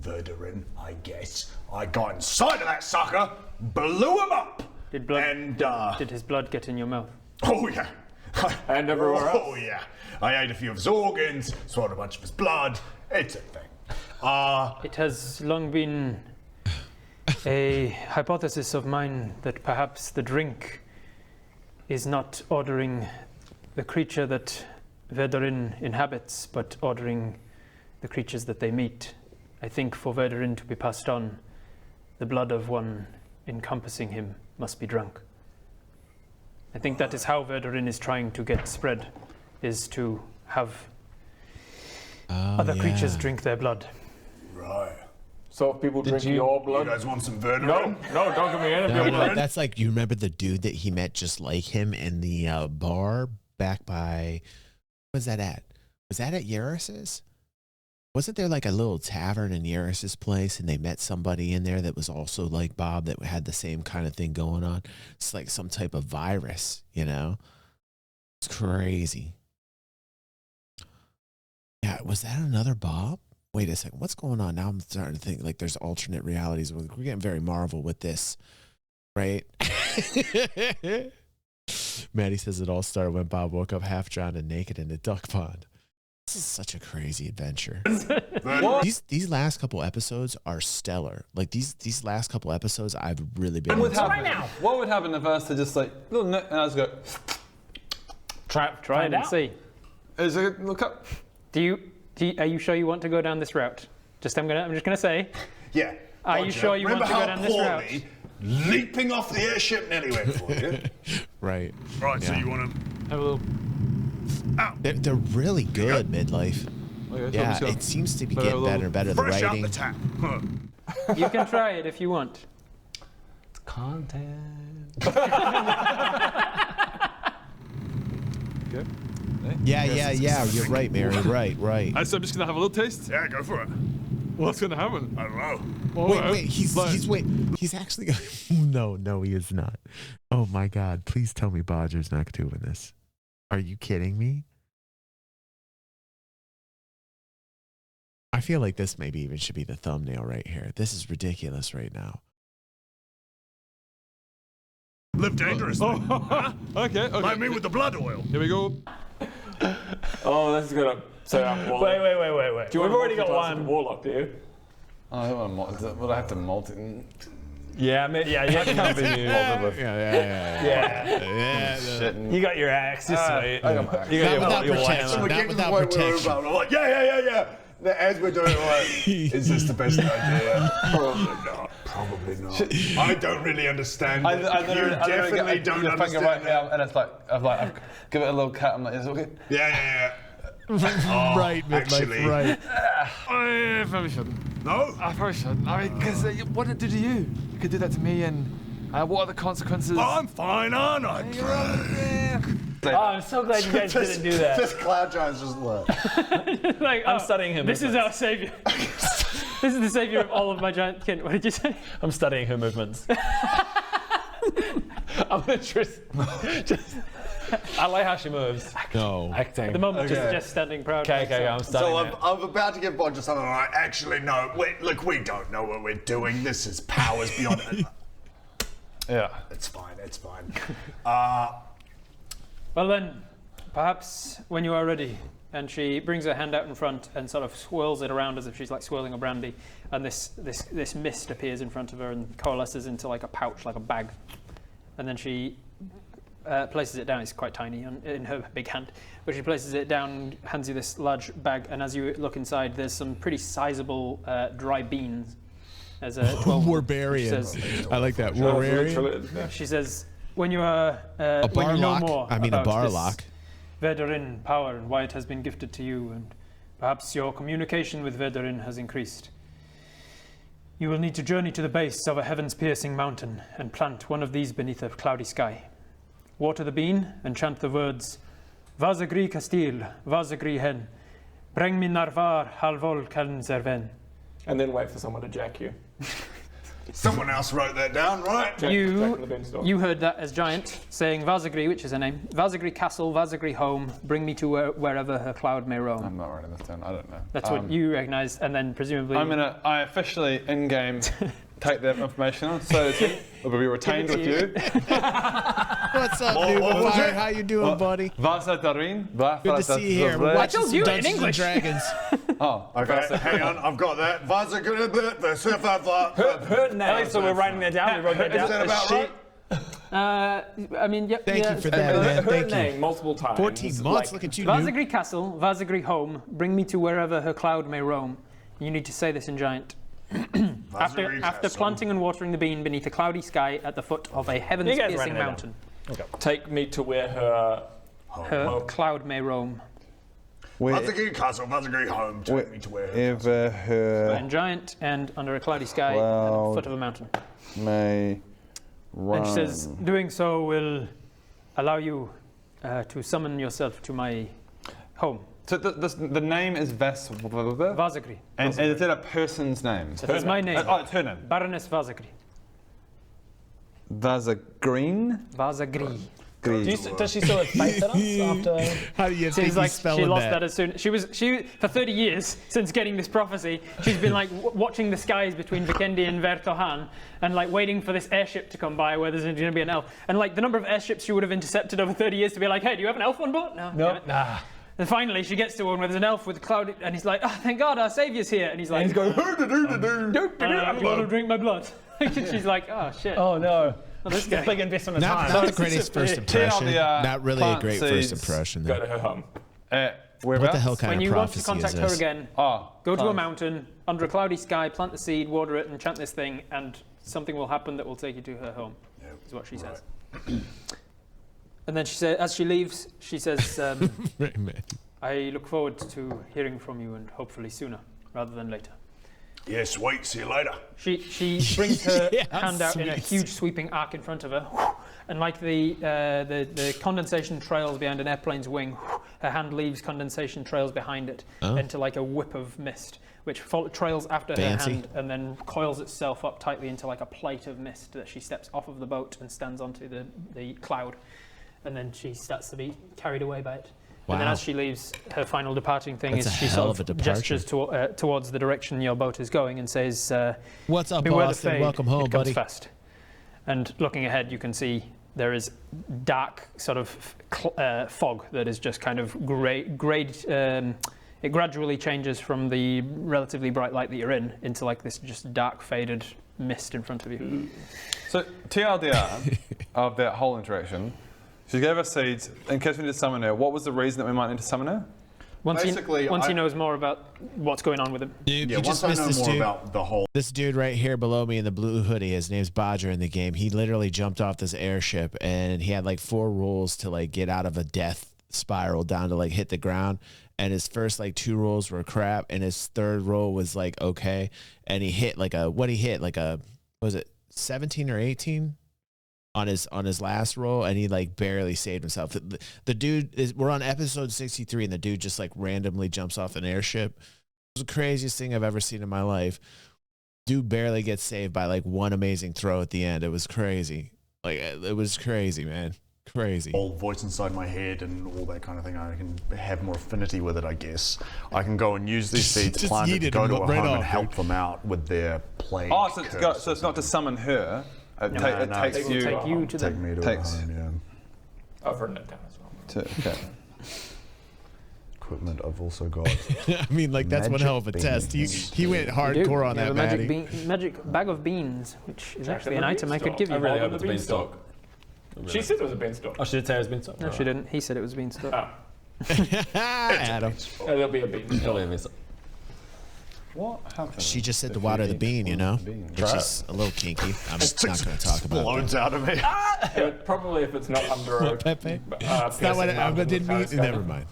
E: Verdurin, I guess. I got inside of that sucker, blew him up.
D: Did his blood get in your mouth?
E: Oh yeah.
J: And everywhere else?
E: Oh yeah. I ate a few of his organs, swallowed a bunch of his blood. It's a thing.
D: It has long been a hypothesis of mine that perhaps the drink is not ordering the creature that Verdurin inhabits, but ordering the creatures that they meet. I think for Verdurin to be passed on, the blood of one encompassing him must be drunk. I think that is how Verdurin is trying to get spread, is to have other creatures drink their blood.
E: Right.
J: So if people drink your blood...
E: You guys want some Verdurin?
J: No, don't give me any of your blood.
A: That's like, you remember the dude that he met just like him in the bar back by, where's that at? Was that at Yaris's? Wasn't there like a little tavern in Yaris's place and they met somebody in there that was also like Bob that had the same kind of thing going on? It's like some type of virus, you know? It's crazy. Yeah, was that another Bob? Wait a second, what's going on? Now I'm starting to think like there's alternate realities. We're getting very Marvel with this, right? Maddie says it all started when Bob woke up half drowned and naked in a duck pond. This is such a crazy adventure. These last couple episodes are stellar. Like these last couple episodes, I've really been.
G: What would happen if I was to just like little nut and I was go
D: try it and see?
G: Is it look up?
D: Are you sure you want to go down this route? I'm just gonna say.
E: Yeah.
D: Are you sure you want to go down this route?
E: Leaping off the airship nearly went for you.
A: Right.
E: Right.
A: Yeah.
E: So you want to have a little. Ow.
A: They're really good, Midlife.
G: Okay,
A: yeah, it seems to be getting better and better. The
E: Fresh
A: writing.
E: out the tap.
D: You can try it if you want.
G: It's content. Okay.
A: Yeah. You're right, Mary. Right.
F: So I'm just gonna have a little taste.
E: Yeah, go for it.
F: What's gonna happen?
E: I don't know.
F: Well,
A: Wait. He's actually No, he is not. Oh my God! Please tell me Bodger's not doing this. Are you kidding me? I feel like this maybe even should be the thumbnail right here. This is ridiculous right now.
E: Live dangerously.
F: Okay.
E: Like me with the blood oil.
F: Here we go.
J: Oh, this is gonna say I'm
C: Wait.
J: Do you
C: We've already got one.
J: Warlock, do you?
G: Would I have to multi?
C: Yeah, you have to come
A: Yeah.
C: You got your axe, just wait.
G: I got my axe.
C: You got your
A: protection.
C: one.
A: Not without protection.
E: I'm like, yeah. As we're doing it, like, is this the best idea? Probably not. I don't really understand.
G: I
E: definitely don't understand.
G: Right now, and it's like I've give it a little cut. I'm like, is it okay?
E: Yeah.
A: Right,
E: actually,
A: right.
F: I probably shouldn't.
E: No?
F: I probably shouldn't. I mean, because what did it do to you? You could do that to me, and what are the consequences?
E: I'm fine, aren't I?
C: Oh, I'm so glad you guys didn't do that.
E: This cloud giant's just look.
D: Like,
C: I'm studying him.
D: This is our savior. This is the savior of all of my giant kin. What did you say?
C: I'm studying her movements. I'm interested. I like how she moves.
A: No.
C: Acting.
D: At the moment, just standing proud.
C: Okay, I'm studying
E: So I'm about to give Bodger something like, actually, no, look, we don't know what we're doing. This is powers beyond it.
G: Yeah.
E: It's fine.
D: Well then, perhaps when you are ready, and she brings her hand out in front and sort of swirls it around as if she's like swirling a brandy, and this mist appears in front of her and coalesces into like a pouch, like a bag, and then she places it down. It's quite tiny in her big hand, but she places it down, hands you this large bag, and as you look inside, there's some pretty sizable dry beans. As a 12
A: Warbarian. I like that. Warbarian.
D: She says, when you are
A: a
D: when you know
A: barlock.
D: more
A: I mean, a
D: about
A: barlock.
D: this Verdurin power and why it has been gifted to you, and perhaps your communication with Verdurin has increased. You will need to journey to the base of a heavens-piercing mountain and plant one of these beneath a cloudy sky. Water the bean and chant the words Vazagri Castil, Vazagri Hen, Breng min narvar halvol kaln zerven.
J: And then wait for someone to jack you.
E: Someone else wrote that down, right?
D: You heard that as Giant saying Vazagri, which is her name. Vazagri Castle, Vazagri home, bring me to wherever her cloud may roam.
G: I'm not writing this down, I don't know.
D: That's what you recognise, and then presumably...
G: I officially, in-game, take that information on, so it will be retained with you.
A: What's up, dude? How you doing, buddy?
G: Vazadarin.
A: Good to see you here. We're watching some Dungeons and Dragons.
G: Oh,
E: okay. Hang on, I've got that.
C: Her name. So we're writing that down. We wrote that down.
E: Is that about right?
D: I mean, yep.
A: Thank you for that, man.
J: Her
A: Thank
J: name
A: you.
J: multiple times.
A: 14 months. Look at you, dude.
D: Vazagri Castle, Vazagri home, bring me to wherever her cloud may roam. You need to say this in Giant. After planting and watering the bean beneath a cloudy sky at the foot of a heavens-piercing mountain.
J: Okay. Take me to where her
D: cloud may roam.
E: Vazagri Castle, Vazagri home, take me to where
G: her
D: And Giant and under a cloudy sky at the foot of a mountain.
G: May roam.
D: And she says, doing so will allow you to summon yourself to my home.
G: So the name is
D: Vazagri.
G: And is it a person's name?
D: That's my name.
G: Oh, it's her name.
D: Baroness Vazagri.
G: Vazagri.
D: Vazagri.
C: Does she still have faith in us after?
A: How do you think
D: Seems like
A: he's spelling
D: she lost
A: that?
D: that as soon. She for 30 years since getting this prophecy, she's been like watching the skies between Vikendi and Vertohan, and like waiting for this airship to come by where there's going to be an elf. And like the number of airships she would have intercepted over 30 years to be like, hey, do you have an elf on board? No.
C: Nope. Nah.
D: And finally, she gets to one where there's an elf with a cloud, and he's like, "Oh, thank God, our savior's here." And he's like,
C: And he's going,
D: "I'm going to drink my blood." She's like, "Oh shit."
C: Oh no.
D: Well, this guy.
C: Big investment of time.
A: Not the greatest first impression. Not really a great first impression.
J: Go to her home.
A: What the hell kind
D: When
A: of
D: you want to
A: prophecy is
D: contact her
A: this?
D: again, go to a mountain under a cloudy sky, plant the seed, water it, and chant this thing, and something will happen that will take you to her home. Is what she says. And then she says, as she leaves, she says, "I look forward to hearing from you, and hopefully sooner rather than later."
E: Yeah, sweet. See you later.
D: She brings her hand out in a huge sweeping arc in front of her, and like the condensation trails behind an airplane's wing, her hand leaves condensation trails behind it into like a whip of mist, which trails after her hand and then coils itself up tightly into like a plate of mist that she steps off of the boat and stands onto the cloud, and then she starts to be carried away by it.
A: Wow.
D: And then as she leaves, her final departing thing
A: That's
D: is
A: a
D: she
A: hell
D: sort
A: of a
D: of
A: departure.
D: gestures towards the direction your boat is going and says,
A: "What's up,
D: beware
A: Boston?
D: the fade,
A: Welcome home,
D: it comes
A: buddy."
D: fast." And looking ahead, you can see there is dark sort of fog that is just kind of it gradually changes from the relatively bright light that you're in into like this just dark faded mist in front of you.
G: So TLDR of that whole interaction, she gave us seeds in case we need to summon her. What was the reason that we might need to summon her?
D: Once he knows more about what's going on with him.
A: Dude,
E: Yeah,
A: you just
E: once I
A: missed
E: know
A: this
E: more
A: dude.
E: about the whole.
A: This dude right here below me in the blue hoodie, his name's Bodger in the game. He literally jumped off this airship and he had like 4 rolls to like get out of a death spiral down to like hit the ground. And his first like 2 rolls were crap, and his third roll was like okay. And he hit like was it 17 or 18 on his last roll, and he like barely saved himself. The dude we're on episode 63, and the dude just like randomly jumps off an airship. It was the craziest thing I've ever seen in my life. Dude barely gets saved by like one amazing throw at the end. It was crazy. Like it was crazy, man. Crazy.
E: Whole voice inside my head and all that kind of thing. I can have more affinity with it, I guess. I can go and use these seeds, plant it, go to a home and help them out with their plague.
G: Oh, so it's not to summon her. It takes you.
D: Take you to
E: Take me to a home, yeah.
J: I've written it down as well.
G: Okay.
E: Equipment I've also got.
A: I mean, like that's one hell of a test. He went hardcore on that,
D: magic bag of beans, which is actually an item I could give you.
J: I really hope it's a beanstalk. She said it was a beanstalk.
C: Oh, she did say it was beanstalk?
D: No, she didn't. He said it was a beanstalk.
A: Adam.
J: There'll be a beanstalk.
G: What happened?
A: She just said to water the bean, you know, which is a little kinky. I'm not going to talk about
E: Blows out of me.
J: Probably if it's not under a
A: Pepe. That's not what I didn't mean. Never mind.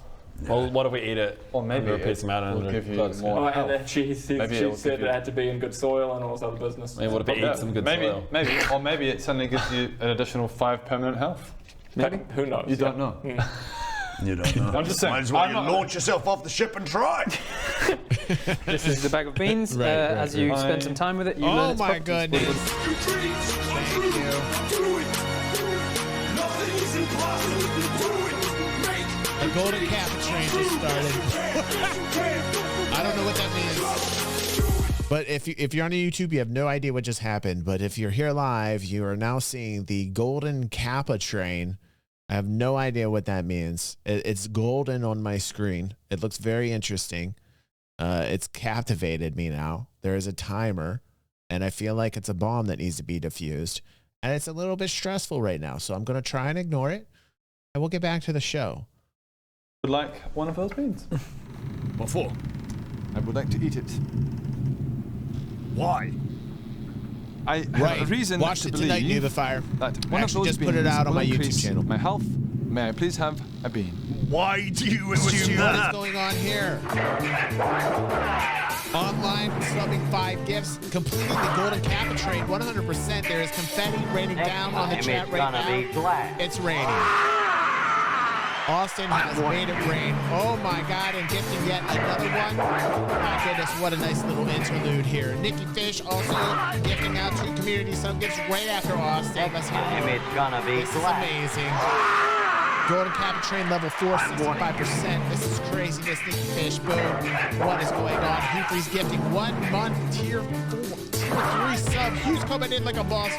C: Well, what if we eat it?
G: Or maybe
C: it piece out
G: will give you more.
J: Oh, and then she said it had to be in good soil and all this other business.
C: Maybe what if it eats some good soil?
G: Maybe it suddenly gives you an additional 5 permanent health.
J: Maybe. Who knows?
G: You don't know.
E: You don't know.
G: I'm just saying.
E: Might as well you launch yourself off the ship and try.
D: This is the bag of beans. As you spend some time with it, you learn
A: Oh
D: its
A: my
D: properties.
A: goodness. Thank you. The golden cap train just started. I don't know what that means. But if you're on YouTube, you have no idea what just happened. But if you're here live, you are now seeing the golden Kappa train. I have no idea what that means. It's golden on my screen. It looks very interesting. It's captivated me now. There is a timer, and I feel like it's a bomb that needs to be defused. And it's a little bit stressful right now, so I'm going to try and ignore it, and we'll get back to the show.
G: Would like one of those beans?
E: What for?
I: I would like to eat it.
E: Why?
I: I have a reason
A: Watch
I: to
A: it
I: believe
A: tonight near the fire.
I: that one of those
A: just put
I: beans
A: it out on
I: will
A: my YouTube
I: increase
A: channel.
I: my health. May I please have a bean?
E: Why do you assume
A: What is
E: that?
A: going on here? Online subbing 5 gifts, completing the golden Kappa train 100%. There is confetti raining down on the chat right now. It's raining. Austin has made it rain. Oh my God, and gifting yet another one. My goodness, what a nice little interlude here. Nikki Fish also gifting out 2 community sub gifts right after Austin. Let's hear it. This is amazing. Golden Kappa train level 4, 65%. This is craziness. Nikki Fish, boom. What is going on? Hufrey's gifting 1 month tier 3 sub. Hugh's coming in like a boss.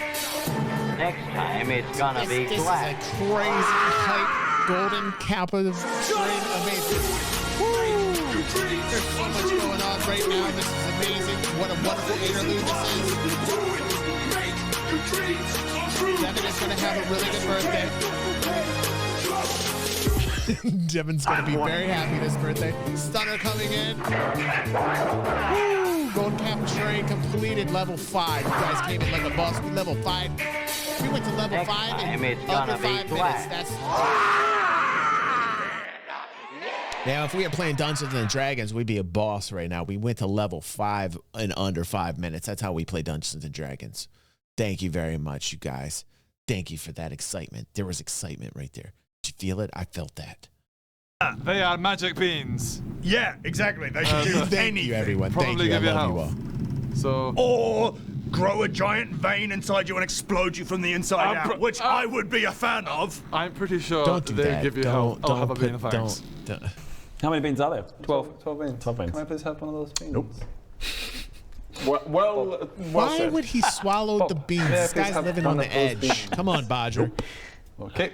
K: Next time it's gonna be
A: This
K: black.
A: is a crazy hype. Golden Kappa train, amazing. Woo! There's so much going on right now. This is amazing. What a wonderful interlude this is. Devin is going to have a really good birthday. Devin's going to be very happy this birthday. Stunner coming in. Woo! Golden Kappa train completed level 5. You guys came in like a boss. We level 5. We went to level 5 in under 5 minutes. That's... Now, if we were playing Dungeons and Dragons, we'd be a boss right now. We went to level 5 in under 5 minutes. That's how we play Dungeons and Dragons. Thank you very much, you guys. Thank you for that excitement. There was excitement right there. Did you feel it? I felt that.
I: They are magic beans.
E: Yeah, exactly. They should do
A: Thank
E: anything.
A: you, everyone.
I: Probably
A: Thank you. I
I: give you
A: love you
I: health.
A: all.
I: So,
E: Or grow a giant vein inside you and explode you from the inside out, which I would be a fan of.
I: I'm pretty sure
A: Don't do
I: they
A: that.
I: give you
A: Don't,
I: health. I'll have a bean,
A: put,
I: thanks.
A: don't.
C: How many beans are there?
G: 12 beans.
C: 12 beans.
G: Can I please have one of those beans?
C: Nope.
G: Well
A: Why
G: said.
A: would he swallow the beans?
G: May I
A: This
G: please
A: guy's
G: have
A: living
G: one
A: on
G: of
A: the
G: those
A: edge.
G: beans?
A: Come on, Bodger.
G: Okay.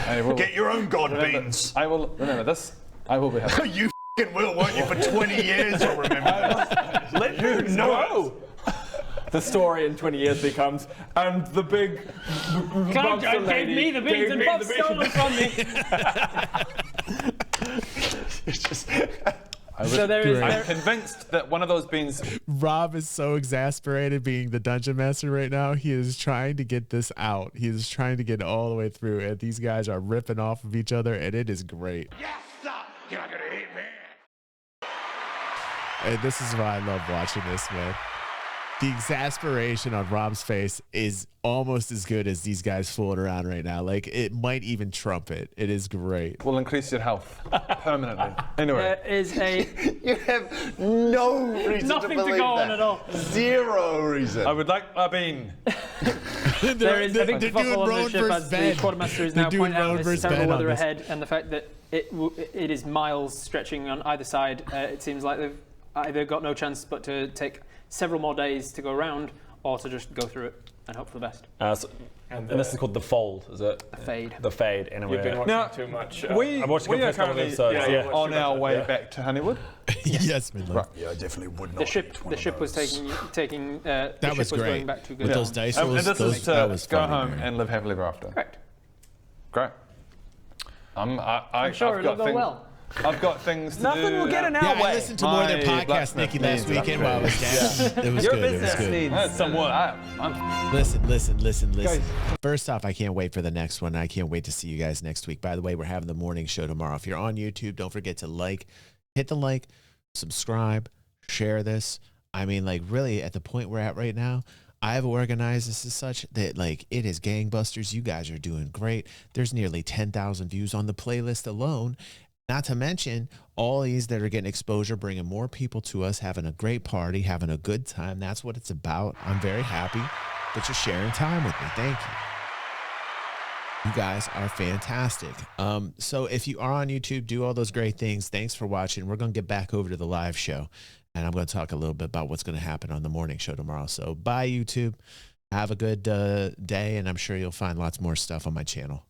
G: I will
E: Get your own god
G: remember,
E: beans.
G: I will remember this. I will be happy.
E: You f***ing will, won't you? For 20 years you'll remember this.
J: Let you know. The story in 20 years becomes, and the big monster
B: Gave
J: lady
B: me the beans
J: gave
B: and
J: me
B: Bob
J: the
B: stole them
J: beans.
B: from me.
E: It's just...
B: So there is.
G: I'm convinced that one of those beans.
A: Rob is so exasperated being the dungeon master right now. He is trying to get this out. He is trying to get it all the way through, and these guys are ripping off of each other, and it is great.
E: Yes, sir. You're not gonna hit me.
A: And this is why I love watching this, man. The exasperation on Rob's face is almost as good as these guys fooling around right now. Like, it might even trump it. It is great.
G: Will increase your health permanently. Anyway.
D: There is a
E: You have no reason
B: Nothing
E: to
B: to
E: believe
B: go on
E: that.
B: at all.
E: 0 reason.
G: I would like a bean.
D: There is a big
A: they're
D: kerfuffle
A: doing
D: on
A: Roan
D: the ship
A: versus
D: as
A: Ben.
D: the quartermaster is
A: They're
D: now
A: doing
D: pointing out
A: Roan
D: this
A: versus
D: terrible
A: Ben on
D: weather
A: this.
D: ahead, and the fact that it is miles stretching on either side. It seems like they've either got no chance but to take several more days to go around, or to just go through it and hope for the best.
C: And this is called the fold, is it?
D: The fade.
C: The fade. Anyway.
J: You've been watching
G: Now,
J: too much.
G: we
C: I watched
G: we
C: the
G: are
C: first couple of
G: currently
C: episodes.
J: Yeah.
G: on our way
J: Yeah.
G: back to Honeywood.
A: Yes, man.
G: Right.
E: Yeah, I definitely would not.
D: The ship was taking. The
A: That
D: ship
A: was great.
D: going back to good.
A: With those dice
G: And
A: rolls,
G: this is
A: that
G: to
A: was
G: go
A: funny,
G: home
A: man.
G: and live happily ever after.
D: Correct.
G: Great.
D: I'm
G: I've
D: sure
G: got
D: it'll go
G: things-
D: well.
G: I've got things to
C: Nothing
G: do.
C: will get in our
A: Yeah,
C: way.
A: I listened to more than
G: My
A: podcast,
G: blacksmith
A: Nikki, last
G: needs
A: weekend while I was down. It was
C: Your
A: good. It was
C: business
A: good.
C: needs someone.
A: Listen.
G: Guys.
A: First off, I can't wait for the next one. I can't wait to see you guys next week. By the way, we're having the morning show tomorrow. If you're on YouTube, don't forget to hit the like, subscribe, share this. I mean, like, really, at the point we're at right now, I've organized this as such that, like, it is gangbusters. You guys are doing great. There's nearly 10,000 views on the playlist alone. Not to mention all these that are getting exposure, bringing more people to us, having a great party, having a good time. That's what it's about. I'm very happy that you're sharing time with me. Thank you. You guys are fantastic. So if you are on YouTube, do all those great things. Thanks for watching. We're going to get back over to the live show, and I'm going to talk a little bit about what's going to happen on the morning show tomorrow. So bye, YouTube. Have a good day, and I'm sure you'll find lots more stuff on my channel.